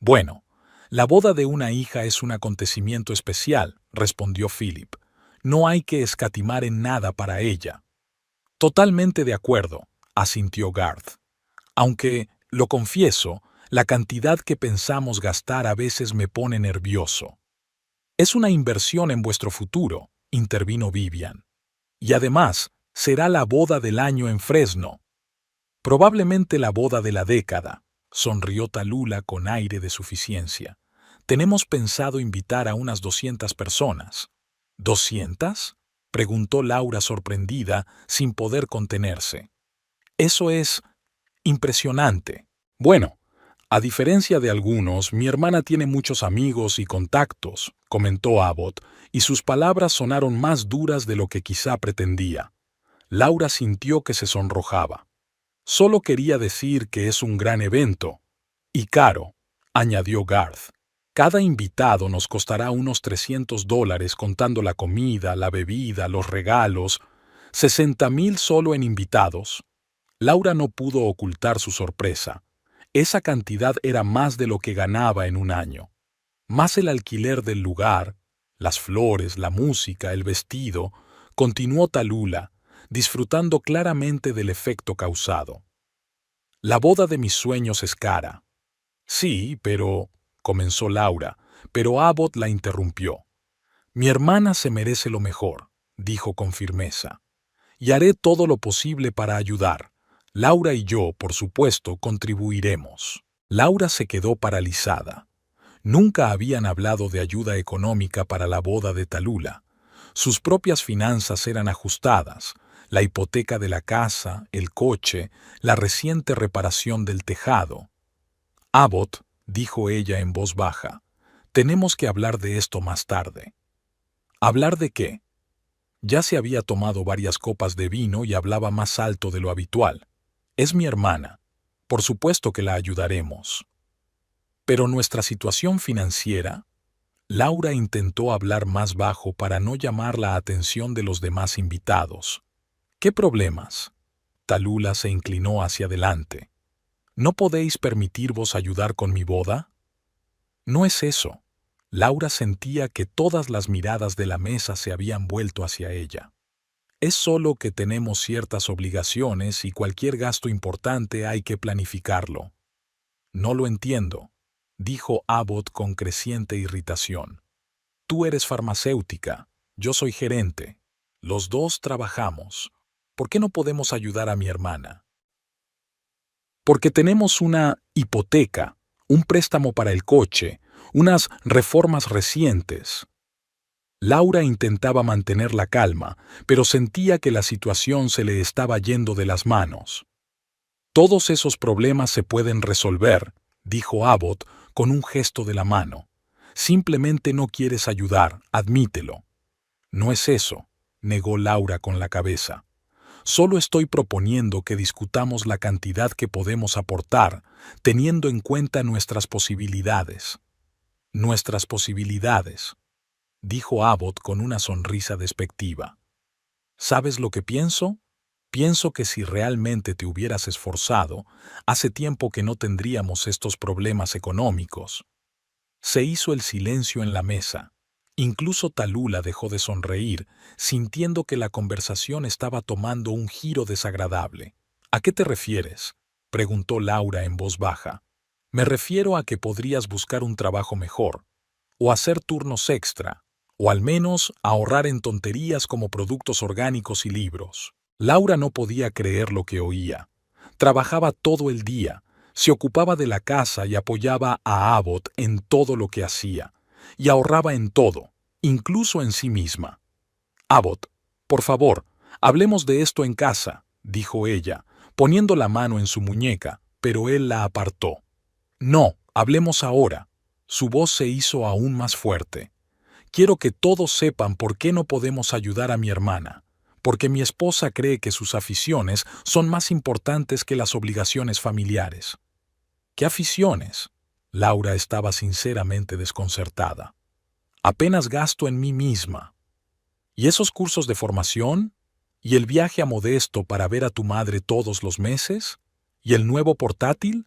«Bueno, la boda de una hija es un acontecimiento especial», respondió Philip. «No hay que escatimar en nada para ella». «Totalmente de acuerdo», asintió Garth. «Aunque, lo confieso, la cantidad que pensamos gastar a veces me pone nervioso». «Es una inversión en vuestro futuro», intervino Vivian. «Y además, será la boda del año en Fresno». «Probablemente la boda de la década», sonrió Tallulah con aire de suficiencia. «Tenemos pensado invitar a unas 200 personas». «¿200?», preguntó Laura sorprendida, sin poder contenerse. «Eso es impresionante. Bueno, a diferencia de algunos, mi hermana tiene muchos amigos y contactos», comentó Abbott, y sus palabras sonaron más duras de lo que quizá pretendía. Laura sintió que se sonrojaba. «Solo quería decir que es un gran evento. Y caro», añadió Garth. «Cada invitado nos costará unos $300 contando la comida, la bebida, los regalos. 60,000 solo en invitados». Laura no pudo ocultar su sorpresa. Esa cantidad era más de lo que ganaba en un año. Más el alquiler del lugar, las flores, la música, el vestido, continuó Tallulah, disfrutando claramente del efecto causado. «La boda de mis sueños es cara». «Sí, pero», comenzó Laura, pero Abbott la interrumpió. «Mi hermana se merece lo mejor», dijo con firmeza. «Y haré todo lo posible para ayudar. Laura y yo, por supuesto, contribuiremos». Laura se quedó paralizada. Nunca habían hablado de ayuda económica para la boda de Tallulah. Sus propias finanzas eran ajustadas, la hipoteca de la casa, el coche, la reciente reparación del tejado. «Abbott», dijo ella en voz baja, «tenemos que hablar de esto más tarde». «¿Hablar de qué?». Ya se había tomado varias copas de vino y hablaba más alto de lo habitual. «Es mi hermana. Por supuesto que la ayudaremos». «Pero nuestra situación financiera». Laura intentó hablar más bajo para no llamar la atención de los demás invitados. «¿Qué problemas?». Tallulah se inclinó hacia adelante. «¿No podéis permitirvos ayudar con mi boda?». «No es eso». Laura sentía que todas las miradas de la mesa se habían vuelto hacia ella. «Es solo que tenemos ciertas obligaciones y cualquier gasto importante hay que planificarlo». «No lo entiendo», dijo Abbott con creciente irritación. «Tú eres farmacéutica, yo soy gerente. Los dos trabajamos». ¿por qué no podemos ayudar a mi hermana? Porque tenemos una hipoteca, un préstamo para el coche, unas reformas recientes. Laura intentaba mantener la calma, pero sentía que la situación se le estaba yendo de las manos. Todos esos problemas se pueden resolver, dijo Abbott con un gesto de la mano. Simplemente no quieres ayudar, admítelo. No es eso, negó Laura con la cabeza. Solo estoy proponiendo que discutamos la cantidad que podemos aportar, teniendo en cuenta nuestras posibilidades. Nuestras posibilidades, dijo Abbott con una sonrisa despectiva. ¿Sabes lo que pienso? Pienso que si realmente te hubieras esforzado, hace tiempo que no tendríamos estos problemas económicos. Se hizo el silencio en la mesa. Incluso Tallulah dejó de sonreír, sintiendo que la conversación estaba tomando un giro desagradable. ¿A qué te refieres?, preguntó Laura en voz baja. Me refiero a que podrías buscar un trabajo mejor, o hacer turnos extra, o al menos ahorrar en tonterías como productos orgánicos y libros. Laura no podía creer lo que oía. Trabajaba todo el día, se ocupaba de la casa y apoyaba a Abbott en todo lo que hacía, y ahorraba en todo, incluso en sí misma. Abbott, por favor, hablemos de esto en casa, dijo ella, poniendo la mano en su muñeca, pero él la apartó. No, hablemos ahora. Su voz se hizo aún más fuerte. Quiero que todos sepan por qué no podemos ayudar a mi hermana, porque mi esposa cree que sus aficiones son más importantes que las obligaciones familiares. ¿Qué aficiones? Laura estaba sinceramente desconcertada. Apenas gasto en mí misma. ¿Y esos cursos de formación? ¿Y el viaje a Modesto para ver a tu madre todos los meses? ¿Y el nuevo portátil?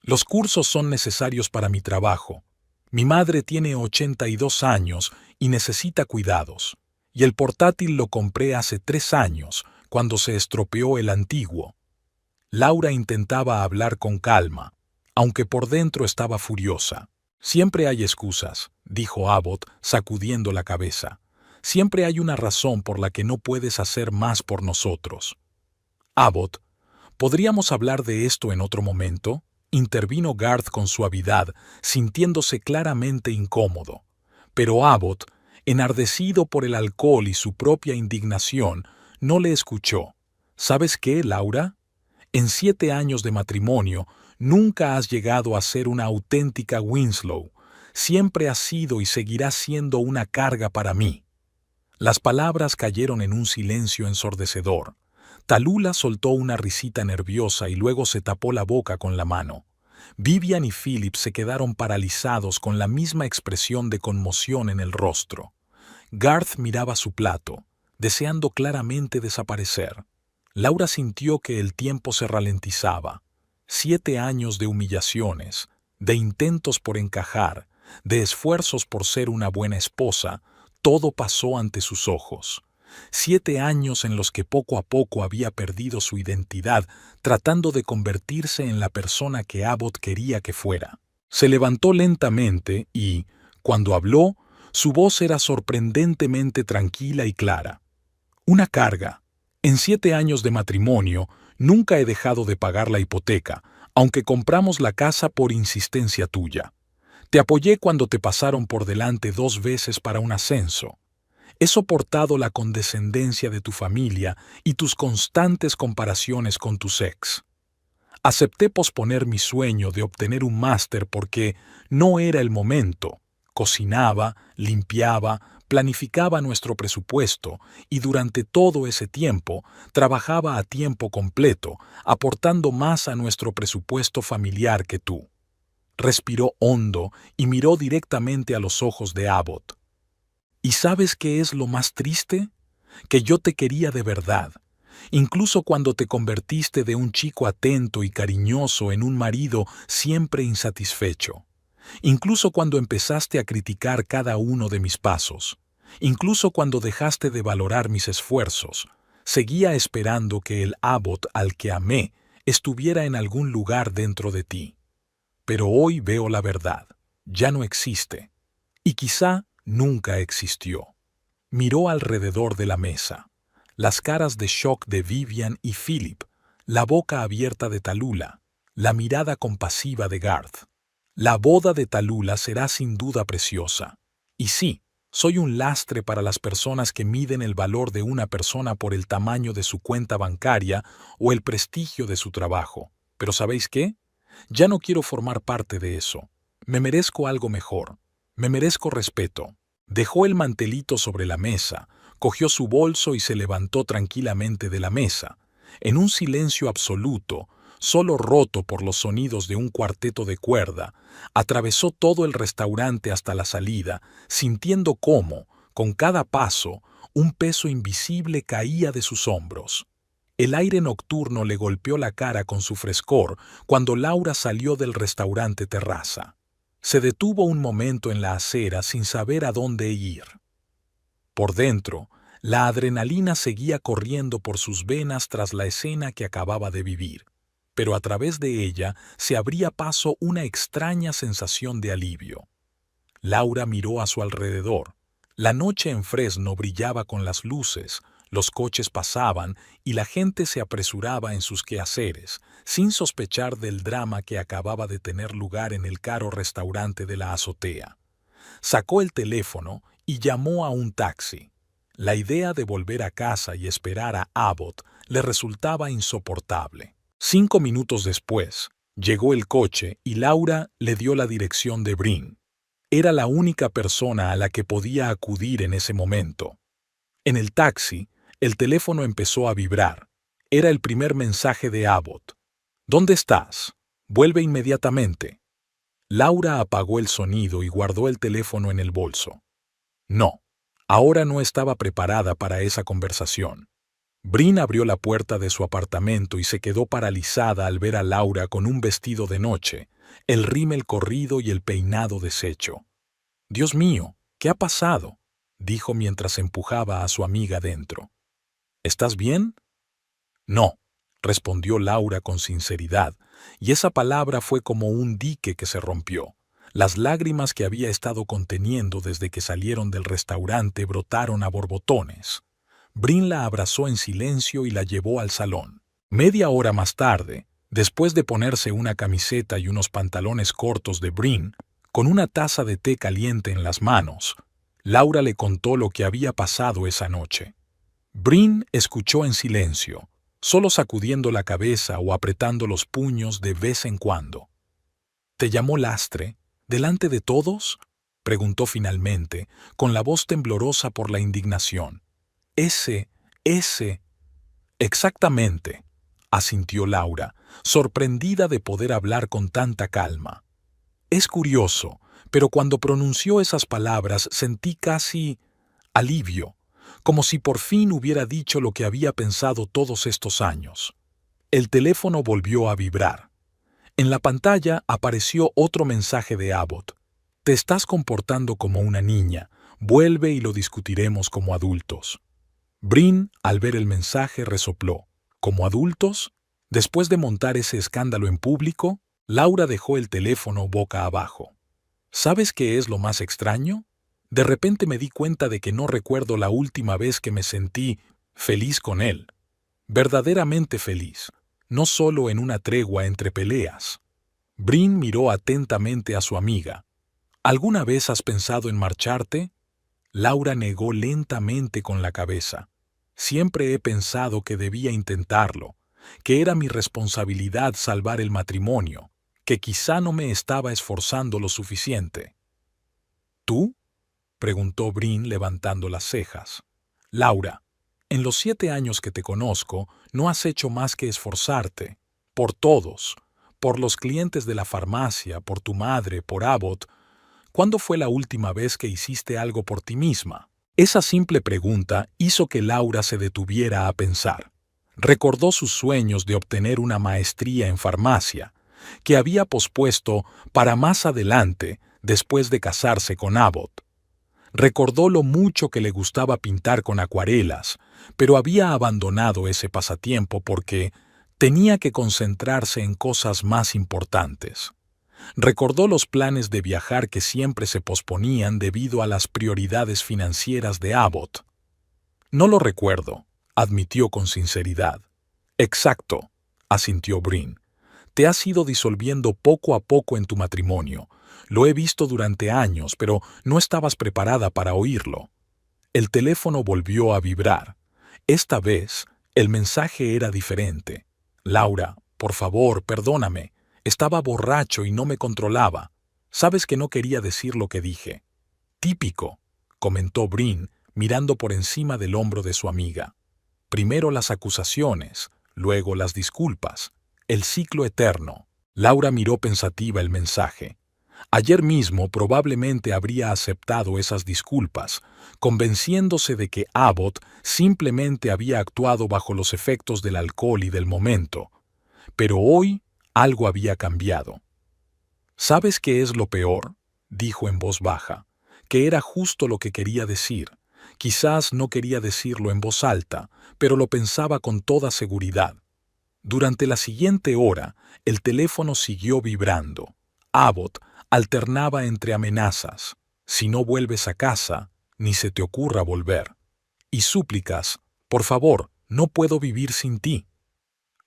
Los cursos son necesarios para mi trabajo. Mi madre tiene 82 años y necesita cuidados. Y el portátil lo compré hace 3 años, cuando se estropeó el antiguo. Laura intentaba hablar con calma, aunque por dentro estaba furiosa. Siempre hay excusas, dijo Abbott, sacudiendo la cabeza. Siempre hay una razón por la que no puedes hacer más por nosotros. Abbott, ¿podríamos hablar de esto en otro momento? Intervino Garth con suavidad, sintiéndose claramente incómodo. Pero Abbott, enardecido por el alcohol y su propia indignación, no le escuchó. ¿Sabes qué, Laura? En 7 años de matrimonio, nunca has llegado a ser una auténtica Winslow. Siempre has sido y seguirás siendo una carga para mí. Las palabras cayeron en un silencio ensordecedor. Tallulah soltó una risita nerviosa y luego se tapó la boca con la mano. Vivian y Philip se quedaron paralizados con la misma expresión de conmoción en el rostro. Garth miraba su plato, deseando claramente desaparecer. Laura sintió que el tiempo se ralentizaba. 7 años de humillaciones, de intentos por encajar, de esfuerzos por ser una buena esposa, todo pasó ante sus ojos. 7 años en los que poco a poco había perdido su identidad, tratando de convertirse en la persona que Abbott quería que fuera. Se levantó lentamente y, cuando habló, su voz era sorprendentemente tranquila y clara. Una carga. En 7 años de matrimonio, nunca he dejado de pagar la hipoteca, aunque compramos la casa por insistencia tuya. Te apoyé cuando te pasaron por delante 2 veces para un ascenso. He soportado la condescendencia de tu familia y tus constantes comparaciones con tus ex. Acepté posponer mi sueño de obtener un máster porque no era el momento. Cocinaba, limpiaba, planificaba nuestro presupuesto y durante todo ese tiempo trabajaba a tiempo completo, aportando más a nuestro presupuesto familiar que tú. Respiró hondo y miró directamente a los ojos de Abbott. ¿Y sabes qué es lo más triste? Que yo te quería de verdad. Incluso cuando te convertiste de un chico atento y cariñoso en un marido siempre insatisfecho. Incluso cuando empezaste a criticar cada uno de mis pasos. Incluso cuando dejaste de valorar mis esfuerzos. Seguía esperando que el Abbott al que amé estuviera en algún lugar dentro de ti. Pero hoy veo la verdad. Ya no existe. Y quizá nunca existió. Miró alrededor de la mesa. las caras de shock de Vivian y Philip, la boca abierta de Tallulah, la mirada compasiva de Garth. La boda de Tallulah será sin duda preciosa. Y sí, soy un lastre para las personas que miden el valor de una persona por el tamaño de su cuenta bancaria o el prestigio de su trabajo. Pero ¿sabéis qué? Ya no quiero formar parte de eso. Me merezco algo mejor. Me merezco respeto. Dejó el mantelito sobre la mesa, cogió su bolso y se levantó tranquilamente de la mesa. En un silencio absoluto, solo roto por los sonidos de un cuarteto de cuerda, atravesó todo el restaurante hasta la salida, sintiendo cómo, con cada paso, un peso invisible caía de sus hombros. El aire nocturno le golpeó la cara con su frescor cuando Laura salió del restaurante terraza. Se detuvo un momento en la acera sin saber a dónde ir. Por dentro, la adrenalina seguía corriendo por sus venas tras la escena que acababa de vivir, pero a través de ella se abría paso una extraña sensación de alivio. Laura miró a su alrededor. La noche en Fresno brillaba con las luces, los coches pasaban y la gente se apresuraba en sus quehaceres, sin sospechar del drama que acababa de tener lugar en el caro restaurante de la azotea. Sacó el teléfono y llamó a un taxi. La idea de volver a casa y esperar a Abbott le resultaba insoportable. 5 minutos después, llegó el coche y Laura le dio la dirección de Brin. Era la única persona a la que podía acudir en ese momento. En el taxi, el teléfono empezó a vibrar. Era el primer mensaje de Abbott. ¿Dónde estás? Vuelve inmediatamente. Laura apagó el sonido y guardó el teléfono en el bolso. No, ahora no estaba preparada para esa conversación. Brin abrió la puerta de su apartamento y se quedó paralizada al ver a Laura con un vestido de noche, el rímel corrido y el peinado deshecho. «Dios mío, ¿qué ha pasado?», dijo mientras empujaba a su amiga dentro. «¿Estás bien?». «No», respondió Laura con sinceridad, y esa palabra fue como un dique que se rompió. Las lágrimas que había estado conteniendo desde que salieron del restaurante brotaron a borbotones. Brin la abrazó en silencio y la llevó al salón. Media hora más tarde, después de ponerse una camiseta y unos pantalones cortos de Brin, con una taza de té caliente en las manos, Laura le contó lo que había pasado esa noche. Brin escuchó en silencio, solo sacudiendo la cabeza o apretando los puños de vez en cuando. «¿Te llamó lastre? ¿Delante de todos?», preguntó finalmente, con la voz temblorosa por la indignación. Ese... Exactamente, asintió Laura, sorprendida de poder hablar con tanta calma. Es curioso, pero cuando pronunció esas palabras sentí casi alivio, como si por fin hubiera dicho lo que había pensado todos estos años. El teléfono volvió a vibrar. En la pantalla apareció otro mensaje de Abbott. «Te estás comportando como una niña. Vuelve y lo discutiremos como adultos». Brin, al ver el mensaje, resopló. ¿Como adultos? Después de montar ese escándalo en público, Laura dejó el teléfono boca abajo. ¿Sabes qué es lo más extraño? De repente me di cuenta de que no recuerdo la última vez que me sentí feliz con él. Verdaderamente feliz, no solo en una tregua entre peleas. Brin miró atentamente a su amiga. ¿Alguna vez has pensado en marcharte? Laura negó lentamente con la cabeza. Siempre he pensado que debía intentarlo, que era mi responsabilidad salvar el matrimonio, que quizá no me estaba esforzando lo suficiente. ¿Tú?, preguntó Brin levantando las cejas. Laura, en los 7 años que te conozco, no has hecho más que esforzarte. Por todos, por los clientes de la farmacia, por tu madre, por Abbott. ¿Cuándo fue la última vez que hiciste algo por ti misma? Esa simple pregunta hizo que Laura se detuviera a pensar. Recordó sus sueños de obtener una maestría en farmacia, que había pospuesto para más adelante después de casarse con Abbott. Recordó lo mucho que le gustaba pintar con acuarelas, pero había abandonado ese pasatiempo porque tenía que concentrarse en cosas más importantes. Recordó los planes de viajar que siempre se posponían debido a las prioridades financieras de Abbott. «No lo recuerdo», admitió con sinceridad. Exacto, asintió Brin. Te has ido disolviendo poco a poco en tu matrimonio. Lo he visto durante años, pero no estabas preparada para oírlo. El teléfono volvió a vibrar. Esta vez, el mensaje era diferente. Laura, por favor, perdóname. Estaba borracho y no me controlaba. Sabes que no quería decir lo que dije. Típico, comentó Brin, mirando por encima del hombro de su amiga. Primero las acusaciones, luego las disculpas. El ciclo eterno. Laura miró pensativa el mensaje. Ayer mismo probablemente habría aceptado esas disculpas, convenciéndose de que Abbott simplemente había actuado bajo los efectos del alcohol y del momento. Pero hoy algo había cambiado. ¿Sabes qué es lo peor?, dijo en voz baja, que era justo lo que quería decir. Quizás no quería decirlo en voz alta, pero lo pensaba con toda seguridad. Durante la siguiente hora, el teléfono siguió vibrando. Abbott alternaba entre amenazas, si no vuelves a casa, ni se te ocurra volver, y súplicas, por favor, no puedo vivir sin ti.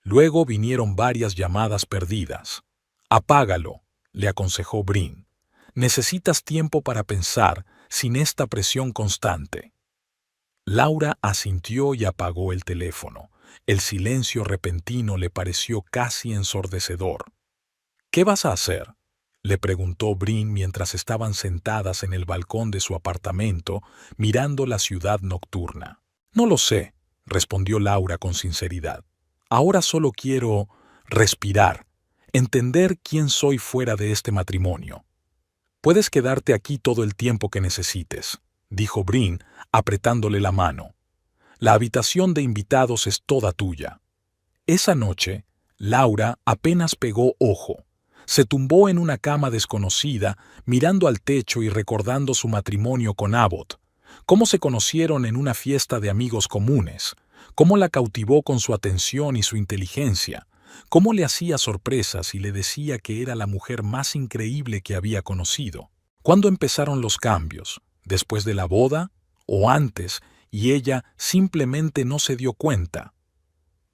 Luego vinieron varias llamadas perdidas. Apágalo, le aconsejó Brin. Necesitas tiempo para pensar sin esta presión constante. Laura asintió y apagó el teléfono. El silencio repentino le pareció casi ensordecedor. ¿Qué vas a hacer?, le preguntó Brin mientras estaban sentadas en el balcón de su apartamento, mirando la ciudad nocturna. No lo sé, respondió Laura con sinceridad. Ahora solo quiero respirar, entender quién soy fuera de este matrimonio. Puedes quedarte aquí todo el tiempo que necesites, dijo Brin, apretándole la mano. La habitación de invitados es toda tuya. Esa noche, Laura apenas pegó ojo. Se tumbó en una cama desconocida, mirando al techo y recordando su matrimonio con Abbott, cómo se conocieron en una fiesta de amigos comunes, cómo la cautivó con su atención y su inteligencia, cómo le hacía sorpresas y le decía que era la mujer más increíble que había conocido. ¿Cuándo empezaron los cambios? ¿Después de la boda? ¿O antes? Y ella simplemente no se dio cuenta.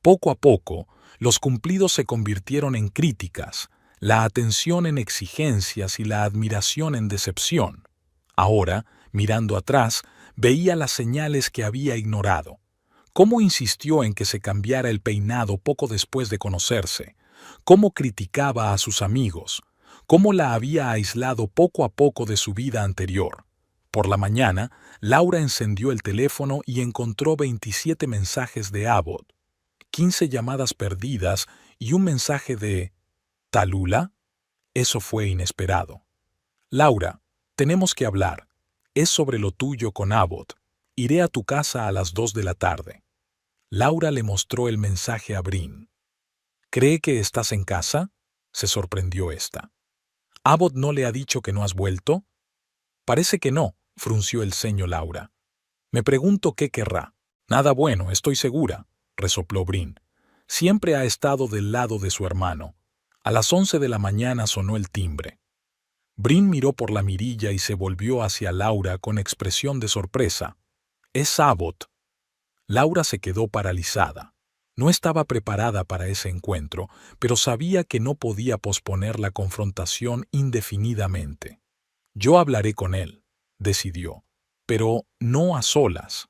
Poco a poco, los cumplidos se convirtieron en críticas, la atención en exigencias y la admiración en decepción. Ahora, mirando atrás, veía las señales que había ignorado. Cómo insistió en que se cambiara el peinado poco después de conocerse, cómo criticaba a sus amigos, cómo la había aislado poco a poco de su vida anterior. Por la mañana, Laura encendió el teléfono y encontró 27 mensajes de Abbott, 15 llamadas perdidas y un mensaje de ¿Tallulah? Eso fue inesperado. Laura, tenemos que hablar. Es sobre lo tuyo con Abbott. Iré a tu casa a las 2 de la tarde. Laura le mostró el mensaje a Brin. ¿Cree que estás en casa?, se sorprendió ésta. ¿Abbott no le ha dicho que no has vuelto? Parece que no, frunció el ceño Laura. Me pregunto qué querrá. Nada bueno, estoy segura, resopló Brin. Siempre ha estado del lado de su hermano. A las 11 de la mañana sonó el timbre. Brin miró por la mirilla y se volvió hacia Laura con expresión de sorpresa. «Es Abbott». Laura se quedó paralizada. No estaba preparada para ese encuentro, pero sabía que no podía posponer la confrontación indefinidamente. «Yo hablaré con él», decidió, «pero no a solas».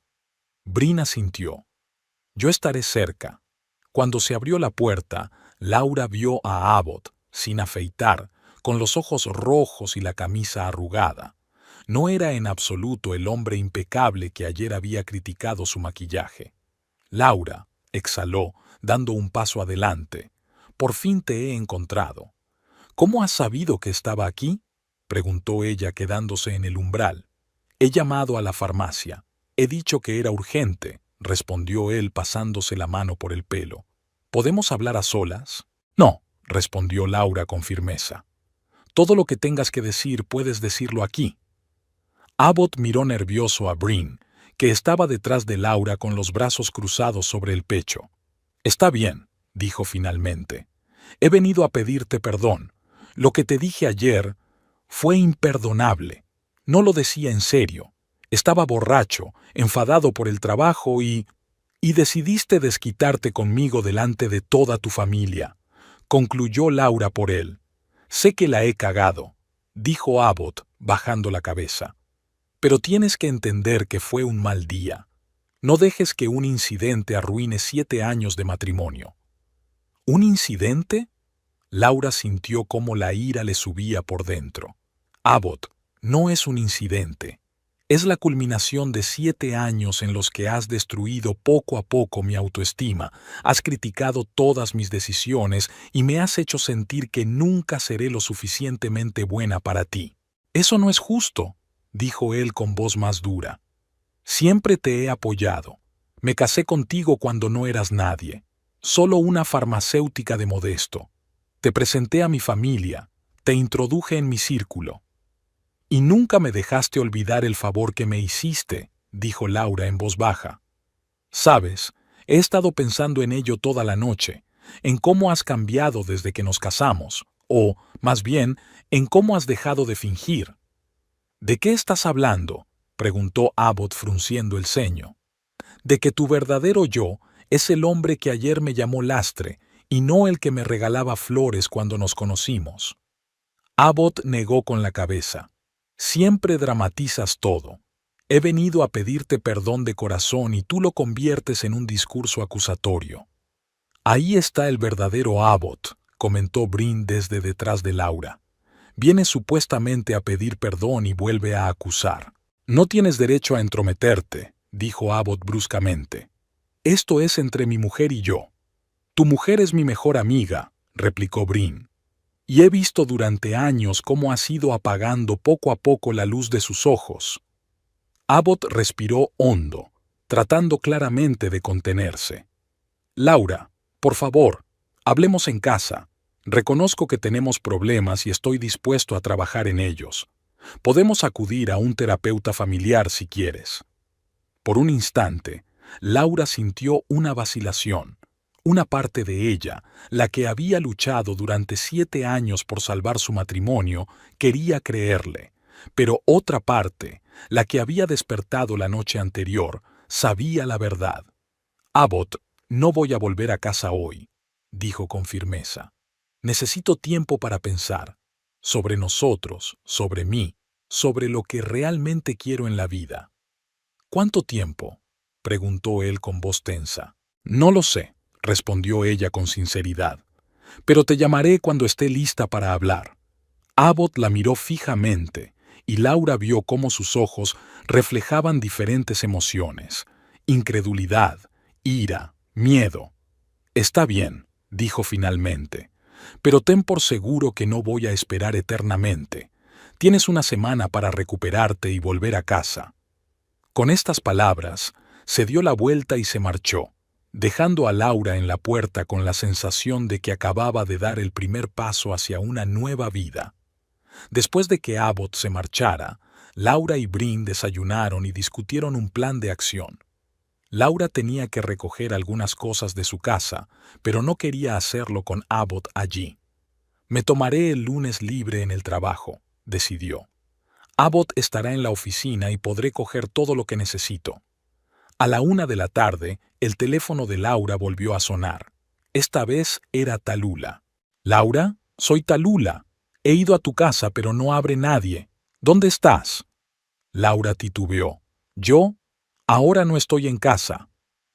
Brin asintió. «Yo estaré cerca». Cuando se abrió la puerta, Laura vio a Abbott, sin afeitar, con los ojos rojos y la camisa arrugada. No era en absoluto el hombre impecable que ayer había criticado su maquillaje. «Laura», exhaló, dando un paso adelante, «por fin te he encontrado». «¿Cómo has sabido que estaba aquí?», preguntó ella quedándose en el umbral. «He llamado a la farmacia. He dicho que era urgente», respondió él pasándose la mano por el pelo. «¿Podemos hablar a solas?» «No», respondió Laura con firmeza. «Todo lo que tengas que decir puedes decirlo aquí». Abbott miró nervioso a Brin, que estaba detrás de Laura con los brazos cruzados sobre el pecho. «Está bien», dijo finalmente. «He venido a pedirte perdón. Lo que te dije ayer fue imperdonable. No lo decía en serio. Estaba borracho, enfadado por el trabajo y...» Y decidiste desquitarte conmigo delante de toda tu familia, concluyó Laura por él. Sé que la he cagado, dijo Abbott, bajando la cabeza. Pero tienes que entender que fue un mal día. No dejes que un incidente arruine 7 años de matrimonio. ¿Un incidente? Laura sintió cómo la ira le subía por dentro. Abbott, no es un incidente. Es la culminación de 7 años en los que has destruido poco a poco mi autoestima, has criticado todas mis decisiones y me has hecho sentir que nunca seré lo suficientemente buena para ti. Eso no es justo, dijo él con voz más dura. Siempre te he apoyado. Me casé contigo cuando no eras nadie, solo una farmacéutica de Modesto. Te presenté a mi familia, te introduje en mi círculo. Y nunca me dejaste olvidar el favor que me hiciste, dijo Laura en voz baja. Sabes, he estado pensando en ello toda la noche, en cómo has cambiado desde que nos casamos, o, más bien, en cómo has dejado de fingir. ¿De qué estás hablando?, preguntó Abbott frunciendo el ceño. De que tu verdadero yo es el hombre que ayer me llamó lastre y no el que me regalaba flores cuando nos conocimos. Abbott negó con la cabeza. Siempre dramatizas todo. He venido a pedirte perdón de corazón y tú lo conviertes en un discurso acusatorio. Ahí está el verdadero Abbott, comentó Brin desde detrás de Laura. Viene supuestamente a pedir perdón y vuelve a acusar. No tienes derecho a entrometerte, dijo Abbott bruscamente. Esto es entre mi mujer y yo. Tu mujer es mi mejor amiga, replicó Brin. Y he visto durante años cómo has ido apagando poco a poco la luz de sus ojos. Abbott respiró hondo, tratando claramente de contenerse. Laura, por favor, hablemos en casa. Reconozco que tenemos problemas y estoy dispuesto a trabajar en ellos. Podemos acudir a un terapeuta familiar si quieres. Por un instante, Laura sintió una vacilación. Una parte de ella, la que había luchado durante 7 años por salvar su matrimonio, quería creerle, pero otra parte, la que había despertado la noche anterior, sabía la verdad. Abbott, no voy a volver a casa hoy, dijo con firmeza. Necesito tiempo para pensar, sobre nosotros, sobre mí, sobre lo que realmente quiero en la vida. ¿Cuánto tiempo?, preguntó él con voz tensa. No lo sé, respondió ella con sinceridad, pero te llamaré cuando esté lista para hablar. Abbott la miró fijamente, y Laura vio cómo sus ojos reflejaban diferentes emociones: incredulidad, ira, miedo. Está bien, dijo finalmente, pero ten por seguro que no voy a esperar eternamente. Tienes una semana para recuperarte y volver a casa. Con estas palabras, se dio la vuelta y se marchó, dejando a Laura en la puerta con la sensación de que acababa de dar el primer paso hacia una nueva vida. Después de que Abbott se marchara, Laura y Brin desayunaron y discutieron un plan de acción. Laura tenía que recoger algunas cosas de su casa, pero no quería hacerlo con Abbott allí. Me tomaré el lunes libre en el trabajo, decidió. Abbott estará en la oficina y podré coger todo lo que necesito. A la 1 de la tarde, el teléfono de Laura volvió a sonar. Esta vez era Tallulah. «Laura, soy Tallulah. He ido a tu casa, pero no abre nadie. ¿Dónde estás?» Laura titubeó. «¿Yo? Ahora no estoy en casa».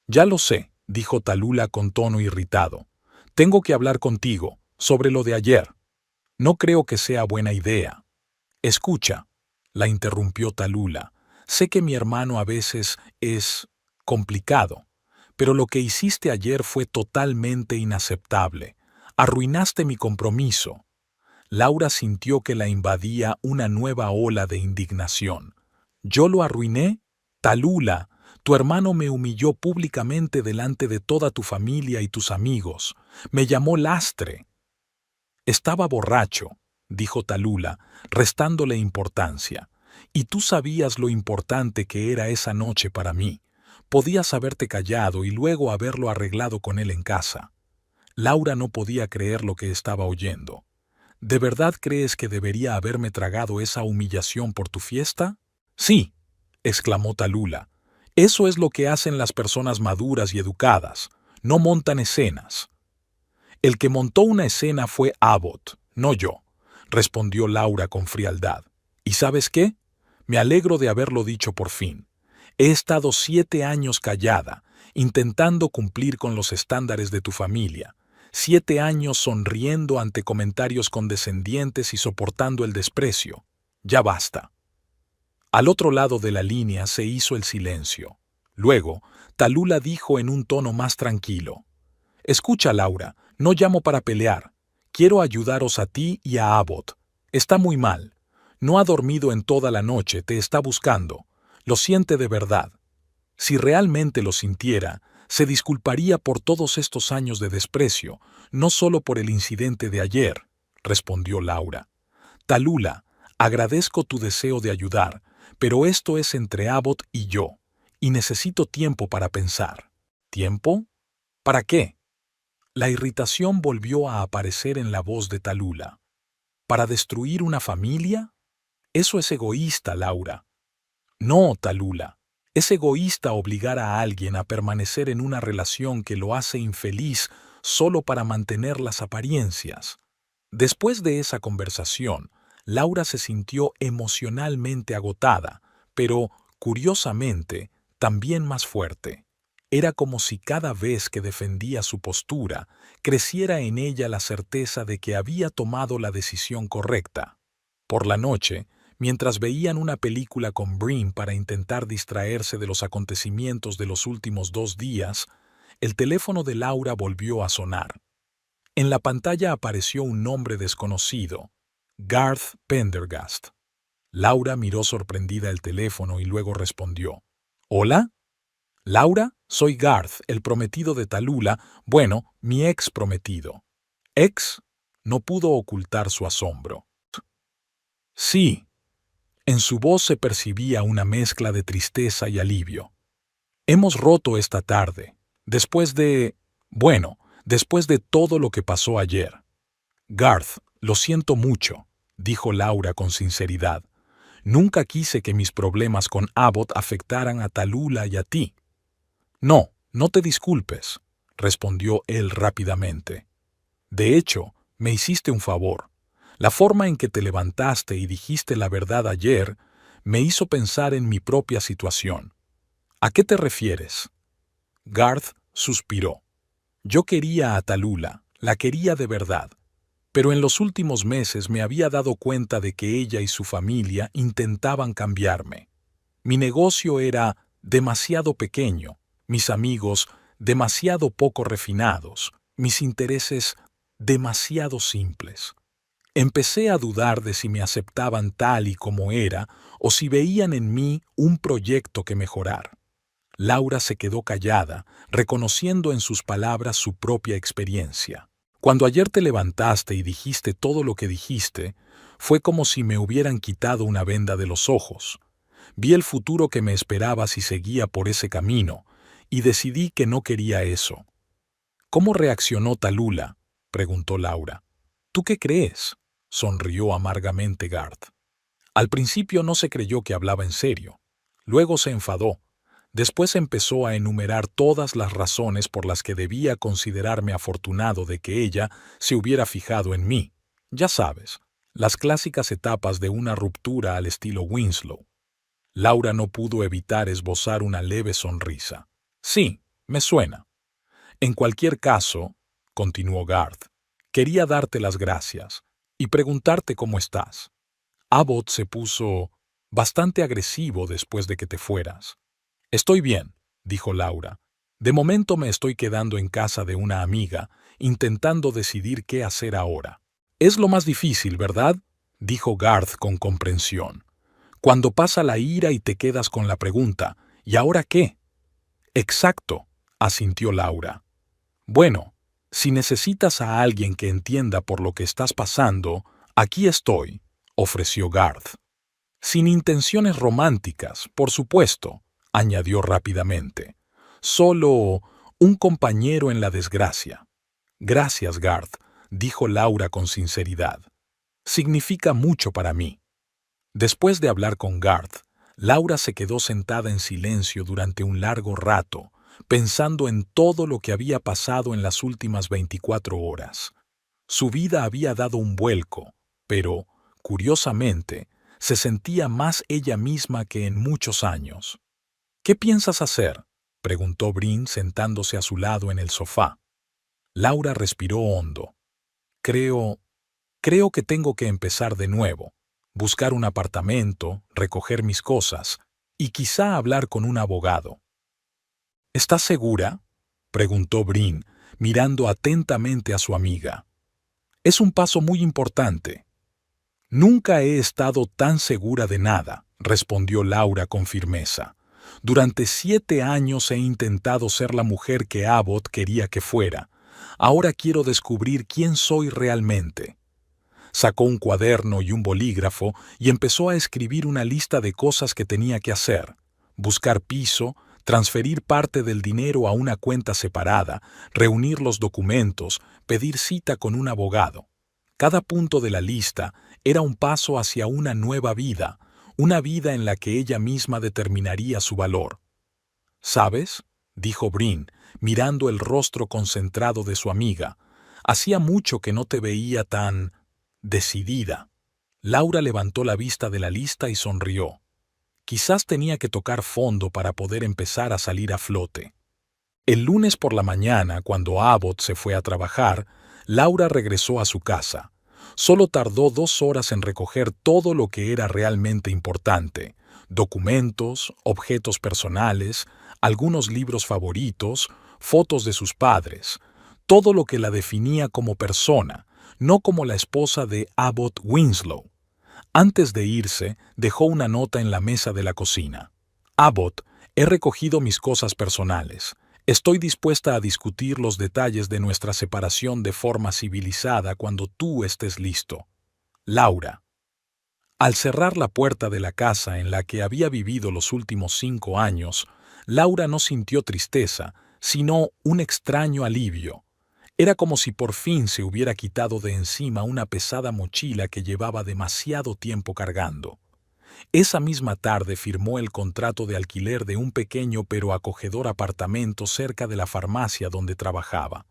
«Ya lo sé», dijo Tallulah con tono irritado. «Tengo que hablar contigo, sobre lo de ayer. No creo que sea buena idea». «Escucha», la interrumpió Tallulah. «Sé que mi hermano a veces es complicado, pero lo que hiciste ayer fue totalmente inaceptable. Arruinaste mi compromiso». Laura sintió que la invadía una nueva ola de indignación. «¿Yo lo arruiné? Tallulah, tu hermano me humilló públicamente delante de toda tu familia y tus amigos. Me llamó lastre». «Estaba borracho», dijo Tallulah, restándole importancia. «Y tú sabías lo importante que era esa noche para mí. Podías haberte callado y luego haberlo arreglado con él en casa». Laura no podía creer lo que estaba oyendo. «¿De verdad crees que debería haberme tragado esa humillación por tu fiesta?» «Sí», exclamó Tallulah, Eso es lo que hacen las personas maduras y educadas. No montan escenas. El que montó una escena fue Abbott, no yo, respondió Laura con frialdad. ¿Y sabes qué? Me alegro de haberlo dicho por fin. He estado 7 años callada, intentando cumplir con los estándares de tu familia. 7 años sonriendo ante comentarios condescendientes y soportando el desprecio. Ya basta. Al otro lado de la línea se hizo el silencio. Luego, Tallulah dijo en un tono más tranquilo. Escucha, Laura, no llamo para pelear. Quiero ayudaros a ti y a Abbott. Está muy mal. No ha dormido en toda la noche, te está buscando. Lo siente de verdad. Si realmente lo sintiera, se disculparía por todos estos años de desprecio, no solo por el incidente de ayer, respondió Laura. Tallulah, agradezco tu deseo de ayudar, pero esto es entre Abbott y yo, y necesito tiempo para pensar. ¿Tiempo? ¿Para qué? La irritación volvió a aparecer en la voz de Tallulah. ¿Para destruir una familia? Eso es egoísta, Laura. No, Tallulah. Es egoísta obligar a alguien a permanecer en una relación que lo hace infeliz solo para mantener las apariencias. Después de esa conversación, Laura se sintió emocionalmente agotada, pero, curiosamente, también más fuerte. Era como si cada vez que defendía su postura, creciera en ella la certeza de que había tomado la decisión correcta. Por la noche, mientras veían una película con Brim para intentar distraerse de los acontecimientos de los últimos 2 días, el teléfono de Laura volvió a sonar. En la pantalla apareció un nombre desconocido, Garth Pendergast. Laura miró sorprendida el teléfono y luego respondió. ¿Hola? Laura, soy Garth, el prometido de Tallulah, bueno, mi ex prometido. ¿Ex? No pudo ocultar su asombro. Sí. En su voz se percibía una mezcla de tristeza y alivio. Hemos roto esta tarde, después de todo lo que pasó ayer. Garth, lo siento mucho, dijo Laura con sinceridad. Nunca quise que mis problemas con Abbott afectaran a Tallulah y a ti. No, no te disculpes, respondió él rápidamente. De hecho, me hiciste un favor. La forma en que te levantaste y dijiste la verdad ayer me hizo pensar en mi propia situación. ¿A qué te refieres? Garth suspiró. Yo quería a Tallulah, la quería de verdad, pero en los últimos meses me había dado cuenta de que ella y su familia intentaban cambiarme. Mi negocio era demasiado pequeño, mis amigos demasiado poco refinados, mis intereses demasiado simples. Empecé a dudar de si me aceptaban tal y como era o si veían en mí un proyecto que mejorar. Laura se quedó callada, reconociendo en sus palabras su propia experiencia. Cuando ayer te levantaste y dijiste todo lo que dijiste, fue como si me hubieran quitado una venda de los ojos. Vi el futuro que me esperaba si seguía por ese camino, y decidí que no quería eso. ¿Cómo reaccionó Tallulah?, preguntó Laura. ¿Tú qué crees?, sonrió amargamente Garth. Al principio no se creyó que hablaba en serio. Luego se enfadó. Después empezó a enumerar todas las razones por las que debía considerarme afortunado de que ella se hubiera fijado en mí. Ya sabes, las clásicas etapas de una ruptura al estilo Winslow. Laura no pudo evitar esbozar una leve sonrisa. Sí, me suena. En cualquier caso, continuó Garth, quería darte las gracias y preguntarte cómo estás. Abbott se puso bastante agresivo después de que te fueras. Estoy bien, dijo Laura. De momento me estoy quedando en casa de una amiga, intentando decidir qué hacer ahora. Es lo más difícil, ¿verdad?, dijo Garth con comprensión. Cuando pasa la ira y te quedas con la pregunta, ¿y ahora qué? Exacto, asintió Laura. Bueno, si necesitas a alguien que entienda por lo que estás pasando, aquí estoy, ofreció Garth. Sin intenciones románticas, por supuesto, añadió rápidamente. Solo un compañero en la desgracia. Gracias, Garth, dijo Laura con sinceridad. Significa mucho para mí. Después de hablar con Garth, Laura se quedó sentada en silencio durante un largo rato, pensando en todo lo que había pasado en las últimas 24 horas. Su vida había dado un vuelco, pero, curiosamente, se sentía más ella misma que en muchos años. ¿Qué piensas hacer?, preguntó Brin sentándose a su lado en el sofá. Laura respiró hondo. Creo que tengo que empezar de nuevo, buscar un apartamento, recoger mis cosas y quizá hablar con un abogado. ¿Estás segura?, preguntó Brin, mirando atentamente a su amiga. Es un paso muy importante. Nunca he estado tan segura de nada, respondió Laura con firmeza. Durante 7 años he intentado ser la mujer que Abbott quería que fuera. Ahora quiero descubrir quién soy realmente. Sacó un cuaderno y un bolígrafo y empezó a escribir una lista de cosas que tenía que hacer: buscar piso, transferir parte del dinero a una cuenta separada, reunir los documentos, pedir cita con un abogado. Cada punto de la lista era un paso hacia una nueva vida, una vida en la que ella misma determinaría su valor. ¿Sabes?, dijo Brin, mirando el rostro concentrado de su amiga. Hacía mucho que no te veía tan decidida. Laura levantó la vista de la lista y sonrió. Quizás tenía que tocar fondo para poder empezar a salir a flote. El lunes por la mañana, cuando Abbott se fue a trabajar, Laura regresó a su casa. Solo tardó 2 horas en recoger todo lo que era realmente importante: documentos, objetos personales, algunos libros favoritos, fotos de sus padres, todo lo que la definía como persona, no como la esposa de Abbott Winslow. Antes de irse, dejó una nota en la mesa de la cocina. Abbott, he recogido mis cosas personales. Estoy dispuesta a discutir los detalles de nuestra separación de forma civilizada cuando tú estés listo. Laura. Al cerrar la puerta de la casa en la que había vivido los últimos 5 años, Laura no sintió tristeza, sino un extraño alivio. Era como si por fin se hubiera quitado de encima una pesada mochila que llevaba demasiado tiempo cargando. Esa misma tarde firmó el contrato de alquiler de un pequeño pero acogedor apartamento cerca de la farmacia donde trabajaba.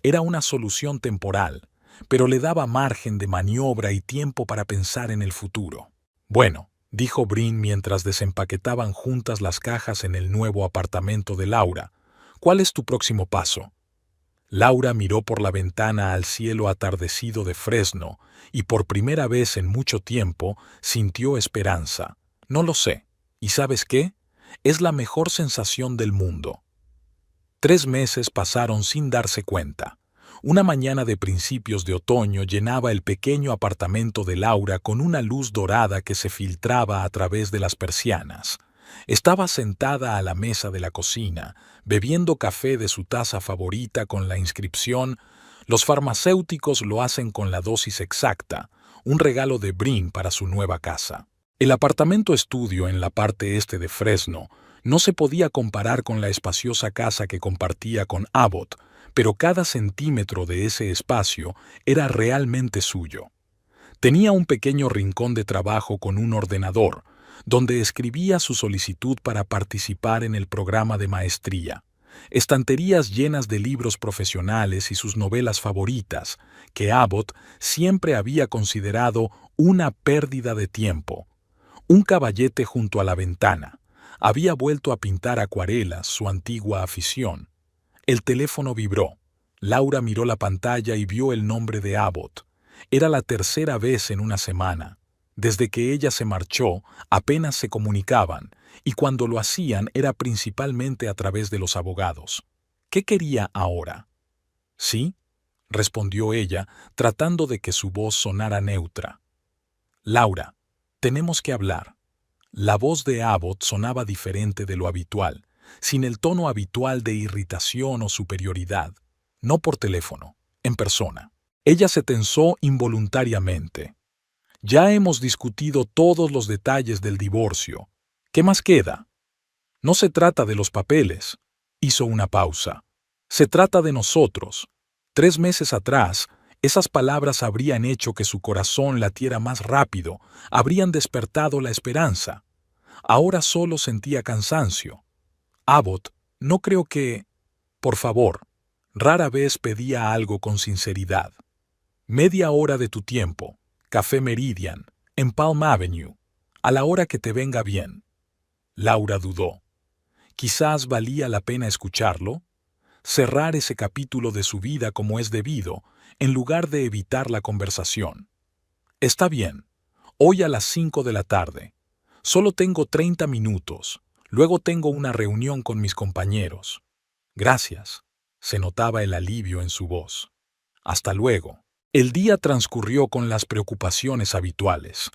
Era una solución temporal, pero le daba margen de maniobra y tiempo para pensar en el futuro. Bueno, dijo Brin mientras desempaquetaban juntas las cajas en el nuevo apartamento de Laura, ¿cuál es tu próximo paso? Laura miró por la ventana al cielo atardecido de Fresno y por primera vez en mucho tiempo sintió esperanza. No lo sé. ¿Y sabes qué? Es la mejor sensación del mundo. 3 meses pasaron sin darse cuenta. Una mañana de principios de otoño llenaba el pequeño apartamento de Laura con una luz dorada que se filtraba a través de las persianas. Estaba sentada a la mesa de la cocina, bebiendo café de su taza favorita con la inscripción «Los farmacéuticos lo hacen con la dosis exacta», un regalo de Brin para su nueva casa. El apartamento estudio en la parte este de Fresno no se podía comparar con la espaciosa casa que compartía con Abbott, pero cada centímetro de ese espacio era realmente suyo. Tenía un pequeño rincón de trabajo con un ordenador, donde escribía su solicitud para participar en el programa de maestría, estanterías llenas de libros profesionales y sus novelas favoritas, que Abbott siempre había considerado una pérdida de tiempo. Un caballete junto a la ventana. Había vuelto a pintar acuarelas, su antigua afición. El teléfono vibró. Laura miró la pantalla y vio el nombre de Abbott. Era la 3ª vez en una semana. Desde que ella se marchó, apenas se comunicaban, y cuando lo hacían era principalmente a través de los abogados. ¿Qué quería ahora? ¿Sí?, respondió ella, tratando de que su voz sonara neutra. Laura, tenemos que hablar. La voz de Abbott sonaba diferente de lo habitual, sin el tono habitual de irritación o superioridad. No por teléfono, en persona. Ella se tensó involuntariamente. Ya hemos discutido todos los detalles del divorcio. ¿Qué más queda? No se trata de los papeles. Hizo una pausa. Se trata de nosotros. 3 meses atrás, esas palabras habrían hecho que su corazón latiera más rápido, habrían despertado la esperanza. Ahora solo sentía cansancio. Abbott, no creo que... Por favor, rara vez pedía algo con sinceridad. Media hora de tu tiempo, Café Meridian, en Palm Avenue, a la hora que te venga bien. Laura dudó. Quizás valía la pena escucharlo, cerrar ese capítulo de su vida como es debido, en lugar de evitar la conversación. Está bien, hoy a las 5 de la tarde. Solo tengo 30 minutos, luego tengo una reunión con mis compañeros. Gracias. Se notaba el alivio en su voz. Hasta luego. El día transcurrió con las preocupaciones habituales.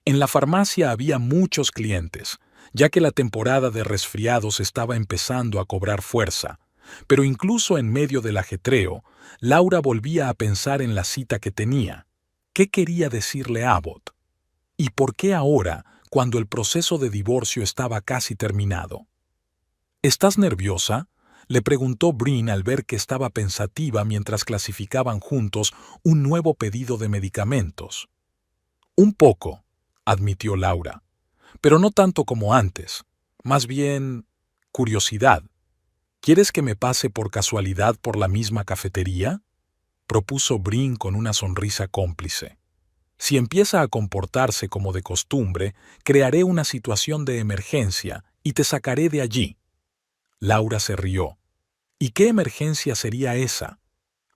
En la farmacia había muchos clientes, ya que la temporada de resfriados estaba empezando a cobrar fuerza, pero incluso en medio del ajetreo, Laura volvía a pensar en la cita que tenía. ¿Qué quería decirle Abbott? ¿Y por qué ahora, cuando el proceso de divorcio estaba casi terminado? ¿Estás nerviosa?, le preguntó Bryn al ver que estaba pensativa mientras clasificaban juntos un nuevo pedido de medicamentos. Un poco, admitió Laura, pero no tanto como antes. Más bien, curiosidad. ¿Quieres que me pase por casualidad por la misma cafetería?, propuso Bryn con una sonrisa cómplice. Si empieza a comportarse como de costumbre, crearé una situación de emergencia y te sacaré de allí. Laura se rió. ¿Y qué emergencia sería esa?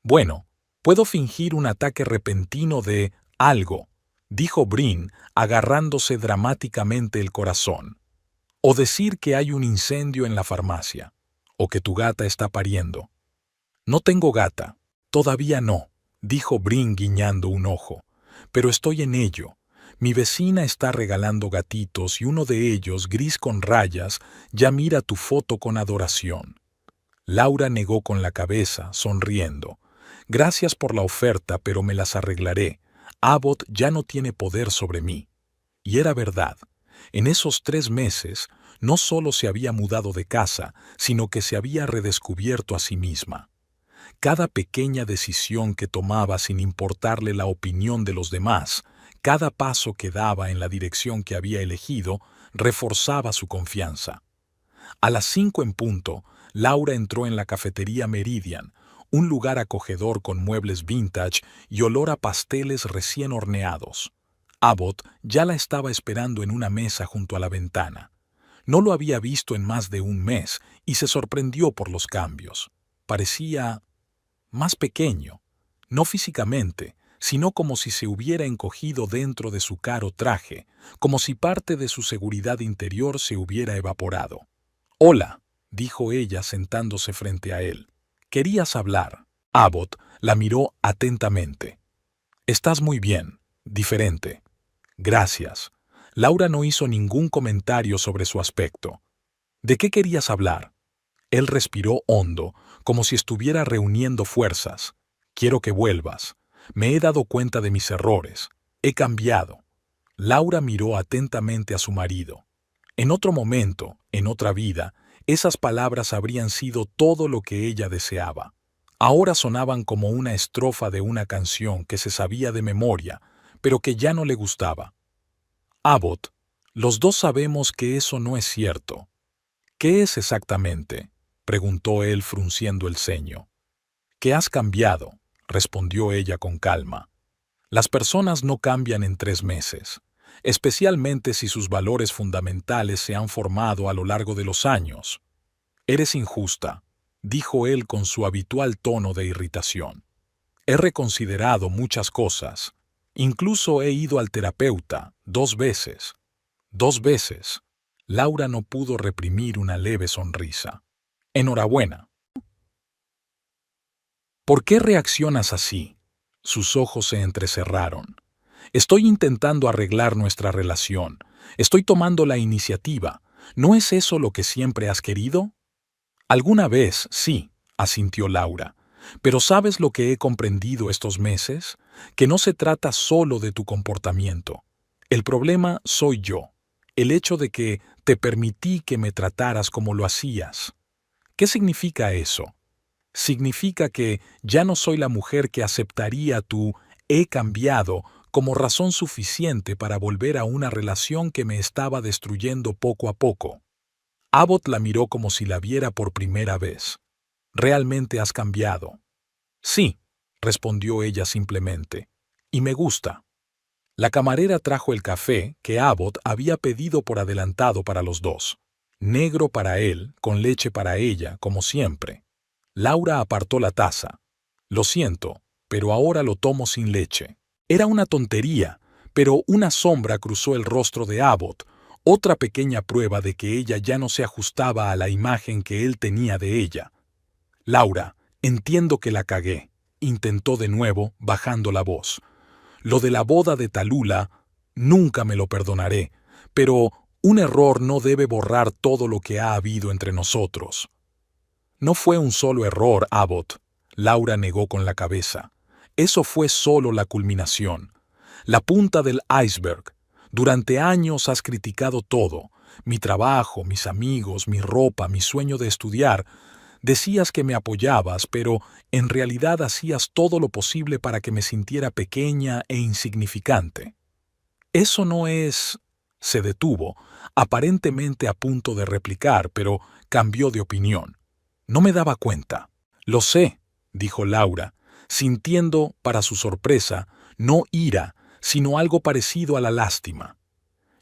Bueno, puedo fingir un ataque repentino de algo, dijo Bryn, agarrándose dramáticamente el corazón. O decir que hay un incendio en la farmacia, o que tu gata está pariendo. No tengo gata, todavía no, dijo Bryn guiñando un ojo, pero estoy en ello. Mi vecina está regalando gatitos y uno de ellos, gris con rayas, ya mira tu foto con adoración. Laura negó con la cabeza, sonriendo. Gracias por la oferta, pero me las arreglaré. Abbott ya no tiene poder sobre mí. Y era verdad. En esos 3 meses, no solo se había mudado de casa, sino que se había redescubierto a sí misma. Cada pequeña decisión que tomaba sin importarle la opinión de los demás, cada paso que daba en la dirección que había elegido, reforzaba su confianza. A las 5 en punto, Laura entró en la cafetería Meridian, un lugar acogedor con muebles vintage y olor a pasteles recién horneados. Abbott ya la estaba esperando en una mesa junto a la ventana. No lo había visto en más de un mes y se sorprendió por los cambios. Parecía más pequeño, no físicamente, sino como si se hubiera encogido dentro de su caro traje, como si parte de su seguridad interior se hubiera evaporado. «Hola», dijo ella sentándose frente a él. «¿Querías hablar?» Abbott la miró atentamente. «Estás muy bien, diferente». «Gracias». Laura no hizo ningún comentario sobre su aspecto. «¿De qué querías hablar?» Él respiró hondo, como si estuviera reuniendo fuerzas. «Quiero que vuelvas. Me he dado cuenta de mis errores. He cambiado». Laura miró atentamente a su marido. En otro momento, en otra vida, esas palabras habrían sido todo lo que ella deseaba. Ahora sonaban como una estrofa de una canción que se sabía de memoria, pero que ya no le gustaba. «Abbott, los dos sabemos que eso no es cierto». «¿Qué es exactamente?», preguntó él frunciendo el ceño. «Que has cambiado», respondió ella con calma. «Las personas no cambian en 3 meses. Especialmente si sus valores fundamentales se han formado a lo largo de los años». «Eres injusta», dijo él con su habitual tono de irritación. «He reconsiderado muchas cosas. Incluso he ido al terapeuta 2 veces». «2 veces». Laura no pudo reprimir una leve sonrisa. «Enhorabuena». «¿Por qué reaccionas así?» Sus ojos se entrecerraron. «Estoy intentando arreglar nuestra relación. Estoy tomando la iniciativa. ¿No es eso lo que siempre has querido?» «Alguna vez, sí», asintió Laura. «Pero ¿sabes lo que he comprendido estos meses? Que no se trata solo de tu comportamiento. El problema soy yo. El hecho de que te permití que me trataras como lo hacías. ¿Qué significa eso? Significa que ya no soy la mujer que aceptaría tu «he cambiado» como razón suficiente para volver a una relación que me estaba destruyendo poco a poco. Abbott la miró como si la viera por primera vez. «¿Realmente has cambiado?» «Sí», respondió ella simplemente. «Y me gusta». La camarera trajo el café que Abbott había pedido por adelantado para los dos. Negro para él, con leche para ella, como siempre. Laura apartó la taza. «Lo siento, pero ahora lo tomo sin leche». Era una tontería, pero una sombra cruzó el rostro de Abbott, otra pequeña prueba de que ella ya no se ajustaba a la imagen que él tenía de ella. «Laura, entiendo que la cagué», intentó de nuevo, bajando la voz. «Lo de la boda de Tallulah, nunca me lo perdonaré, pero un error no debe borrar todo lo que ha habido entre nosotros». «No fue un solo error, Abbott», Laura negó con la cabeza. «Eso fue solo la culminación, la punta del iceberg. Durante años has criticado todo, mi trabajo, mis amigos, mi ropa, mi sueño de estudiar. Decías que me apoyabas, pero en realidad hacías todo lo posible para que me sintiera pequeña e insignificante. Eso no es...» Se detuvo, aparentemente a punto de replicar, pero cambió de opinión. «No me daba cuenta». «Lo sé», dijo Laura, sintiendo, para su sorpresa, no ira, sino algo parecido a la lástima.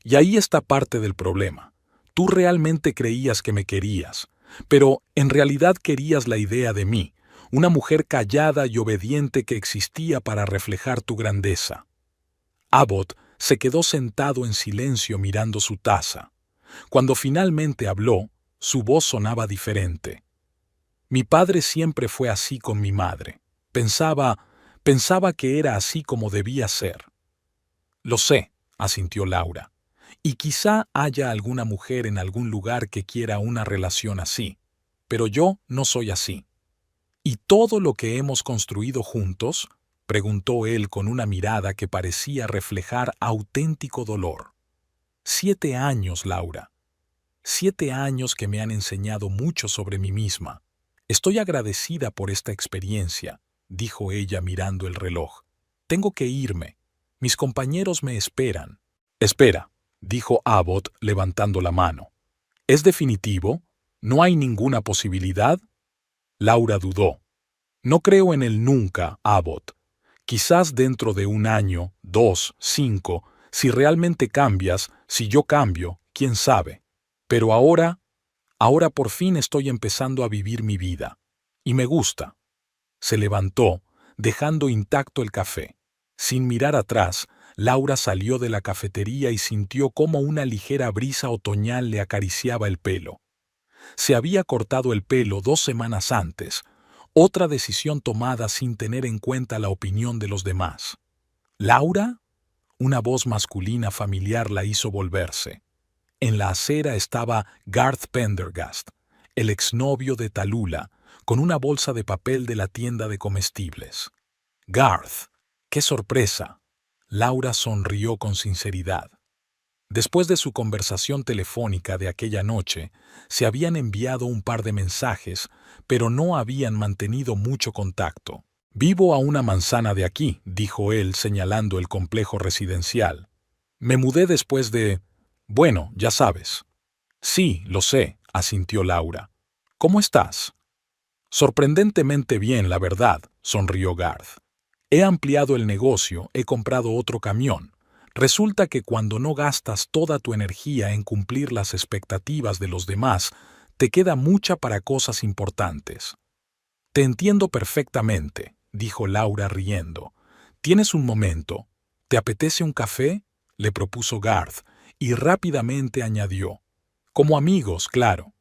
«Y ahí está parte del problema. Tú realmente creías que me querías, pero en realidad querías la idea de mí, una mujer callada y obediente que existía para reflejar tu grandeza». Abbott se quedó sentado en silencio mirando su taza. Cuando finalmente habló, su voz sonaba diferente. «Mi padre siempre fue así con mi madre. Pensaba que era así como debía ser». «Lo sé», asintió Laura. «Y quizá haya alguna mujer en algún lugar que quiera una relación así, pero yo no soy así». «¿Y todo lo que hemos construido juntos?», preguntó él con una mirada que parecía reflejar auténtico dolor. 7 años, Laura. 7 años que me han enseñado mucho sobre mí misma. Estoy agradecida por esta experiencia», dijo ella mirando el reloj. «Tengo que irme. Mis compañeros me esperan». «Espera», dijo Abbott levantando la mano. «¿Es definitivo? ¿No hay ninguna posibilidad?» Laura dudó. «No creo en el nunca, Abbott. Quizás dentro de 1 año, 2, 5, si realmente cambias, si yo cambio, quién sabe. Pero ahora por fin estoy empezando a vivir mi vida. Y me gusta». Se levantó, dejando intacto el café. Sin mirar atrás, Laura salió de la cafetería y sintió cómo una ligera brisa otoñal le acariciaba el pelo. Se había cortado el pelo 2 semanas antes, otra decisión tomada sin tener en cuenta la opinión de los demás. «¿Laura?». Una voz masculina familiar la hizo volverse. En la acera estaba Garth Pendergast, el exnovio de Tallulah, con una bolsa de papel de la tienda de comestibles. «Garth, qué sorpresa». Laura sonrió con sinceridad. Después de su conversación telefónica de aquella noche, se habían enviado un par de mensajes, pero no habían mantenido mucho contacto. «Vivo a 1 manzana de aquí», dijo él señalando el complejo residencial. «Me mudé después de... bueno, ya sabes». «Sí, lo sé», asintió Laura. «¿Cómo estás?». «Sorprendentemente bien, la verdad», sonrió Garth. «He ampliado el negocio, he comprado otro camión. Resulta que cuando no gastas toda tu energía en cumplir las expectativas de los demás, te queda mucha para cosas importantes». «Te entiendo perfectamente», dijo Laura riendo. «¿Tienes un momento? ¿Te apetece un café?», le propuso Garth, y rápidamente añadió. «Como amigos, claro».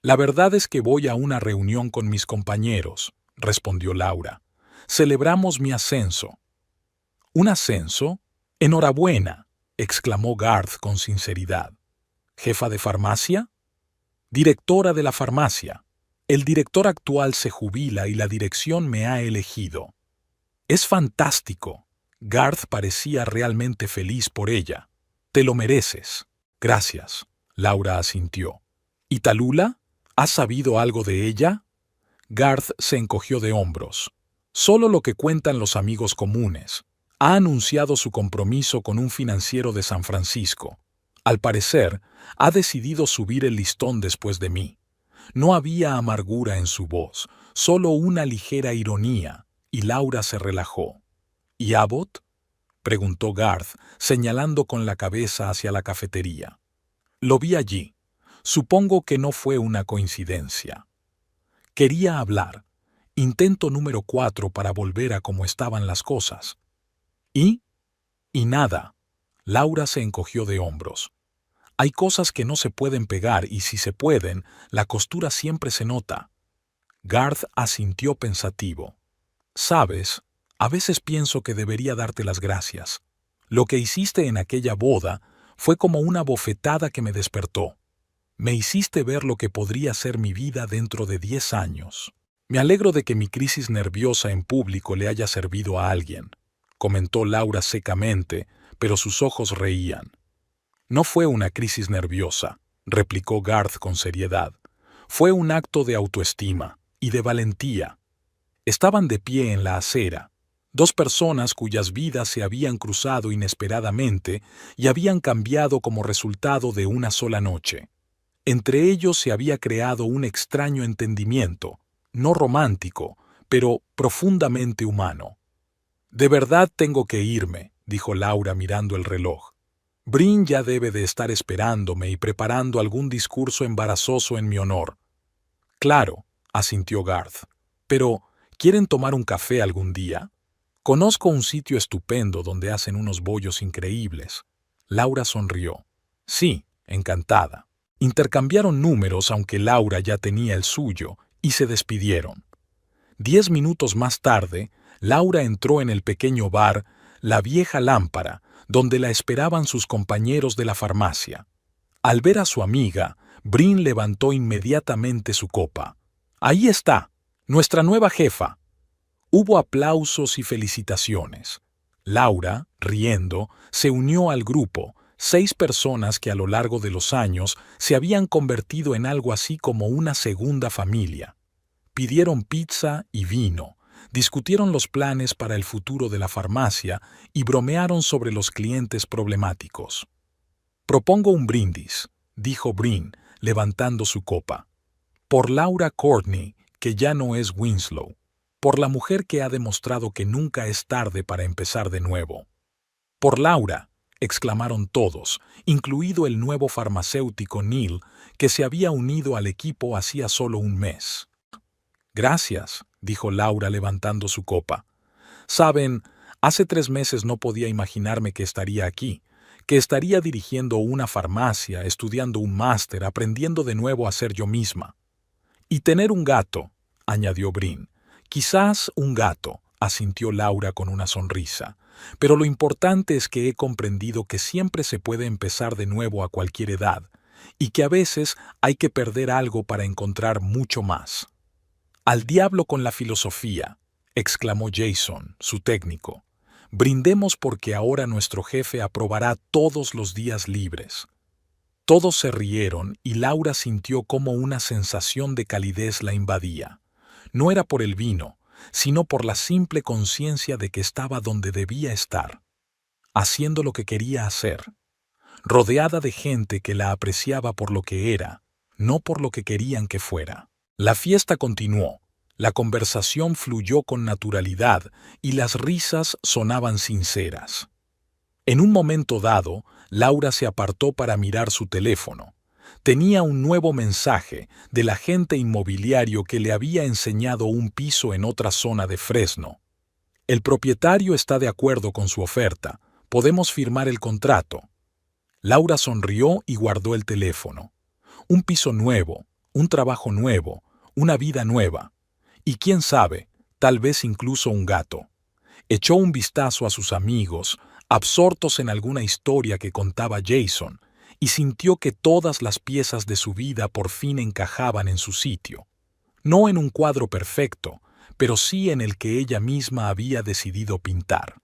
«La verdad es que voy a una reunión con mis compañeros», respondió Laura. «Celebramos mi ascenso». «¿Un ascenso? Enhorabuena», exclamó Garth con sinceridad. «¿Jefa de farmacia?». «Directora de la farmacia. El director actual se jubila y la dirección me ha elegido». «Es fantástico». Garth parecía realmente feliz por ella. «Te lo mereces». «Gracias», Laura asintió. «¿Y Tallulah? ¿Has sabido algo de ella?». Garth se encogió de hombros. «Solo lo que cuentan los amigos comunes. Ha anunciado su compromiso con un financiero de San Francisco. Al parecer, ha decidido subir el listón después de mí. No había amargura en su voz, solo una ligera ironía, y Laura se relajó. ¿Y Abbott?, preguntó Garth, señalando con la cabeza hacia la cafetería. Lo vi allí. Supongo que no fue una coincidencia. Quería hablar. Intento número 4 para volver a cómo estaban las cosas. ¿Y? Y nada. Laura se encogió de hombros. Hay cosas que no se pueden pegar y si se pueden, la costura siempre se nota. Garth asintió pensativo. Sabes, a veces pienso que debería darte las gracias. Lo que hiciste en aquella boda fue como una bofetada que me despertó. Me hiciste ver lo que podría ser mi vida dentro de 10 años. Me alegro de que mi crisis nerviosa en público le haya servido a alguien, comentó Laura secamente, pero sus ojos reían. No fue una crisis nerviosa, replicó Garth con seriedad. Fue un acto de autoestima y de valentía. Estaban de pie en la acera, dos personas cuyas vidas se habían cruzado inesperadamente y habían cambiado como resultado de una sola noche. Entre ellos se había creado un extraño entendimiento, no romántico, pero profundamente humano. De verdad tengo que irme, dijo Laura mirando el reloj. Bryn ya debe de estar esperándome y preparando algún discurso embarazoso en mi honor. Claro, asintió Garth. Pero, ¿quieren tomar un café algún día? Conozco un sitio estupendo donde hacen unos bollos increíbles. Laura sonrió. Sí, encantada. Intercambiaron números aunque Laura ya tenía el suyo y se despidieron. 10 minutos más tarde, Laura entró en el pequeño bar La Vieja Lámpara, donde la esperaban sus compañeros de la farmacia. Al ver a su amiga, Bryn levantó inmediatamente su copa. «Ahí está, nuestra nueva jefa». Hubo aplausos y felicitaciones. Laura, riendo, se unió al grupo, 6 personas que a lo largo de los años se habían convertido en algo así como una segunda familia. Pidieron pizza y vino, discutieron los planes para el futuro de la farmacia y bromearon sobre los clientes problemáticos. «Propongo un brindis», dijo Bryn, levantando su copa. «Por Laura Courtney, que ya no es Winslow. Por la mujer que ha demostrado que nunca es tarde para empezar de nuevo». «Por Laura», exclamaron todos, incluido el nuevo farmacéutico Neil, que se había unido al equipo hacía solo un mes. «Gracias», dijo Laura levantando su copa. «Saben, hace 3 meses no podía imaginarme que estaría aquí, que estaría dirigiendo una farmacia, estudiando un máster, aprendiendo de nuevo a ser yo misma. Y tener un gato», añadió Bryn. «Quizás un gato», asintió Laura con una sonrisa. «Pero lo importante es que he comprendido que siempre se puede empezar de nuevo a cualquier edad, y que a veces hay que perder algo para encontrar mucho más». «Al diablo con la filosofía», exclamó Jason, su técnico. «Brindemos porque ahora nuestro jefe aprobará todos los días libres». Todos se rieron y Laura sintió como una sensación de calidez la invadía. No era por el vino, sino por la simple conciencia de que estaba donde debía estar, haciendo lo que quería hacer, rodeada de gente que la apreciaba por lo que era, no por lo que querían que fuera. La fiesta continuó, la conversación fluyó con naturalidad y las risas sonaban sinceras. En un momento dado, Laura se apartó para mirar su teléfono. Tenía un nuevo mensaje del agente inmobiliario que le había enseñado un piso en otra zona de Fresno. «El propietario está de acuerdo con su oferta. Podemos firmar el contrato». Laura sonrió y guardó el teléfono. Un piso nuevo, un trabajo nuevo, una vida nueva. Y quién sabe, tal vez incluso un gato. Echó un vistazo a sus amigos, absortos en alguna historia que contaba Jason, y sintió que todas las piezas de su vida por fin encajaban en su sitio. No en un cuadro perfecto, pero sí en el que ella misma había decidido pintar.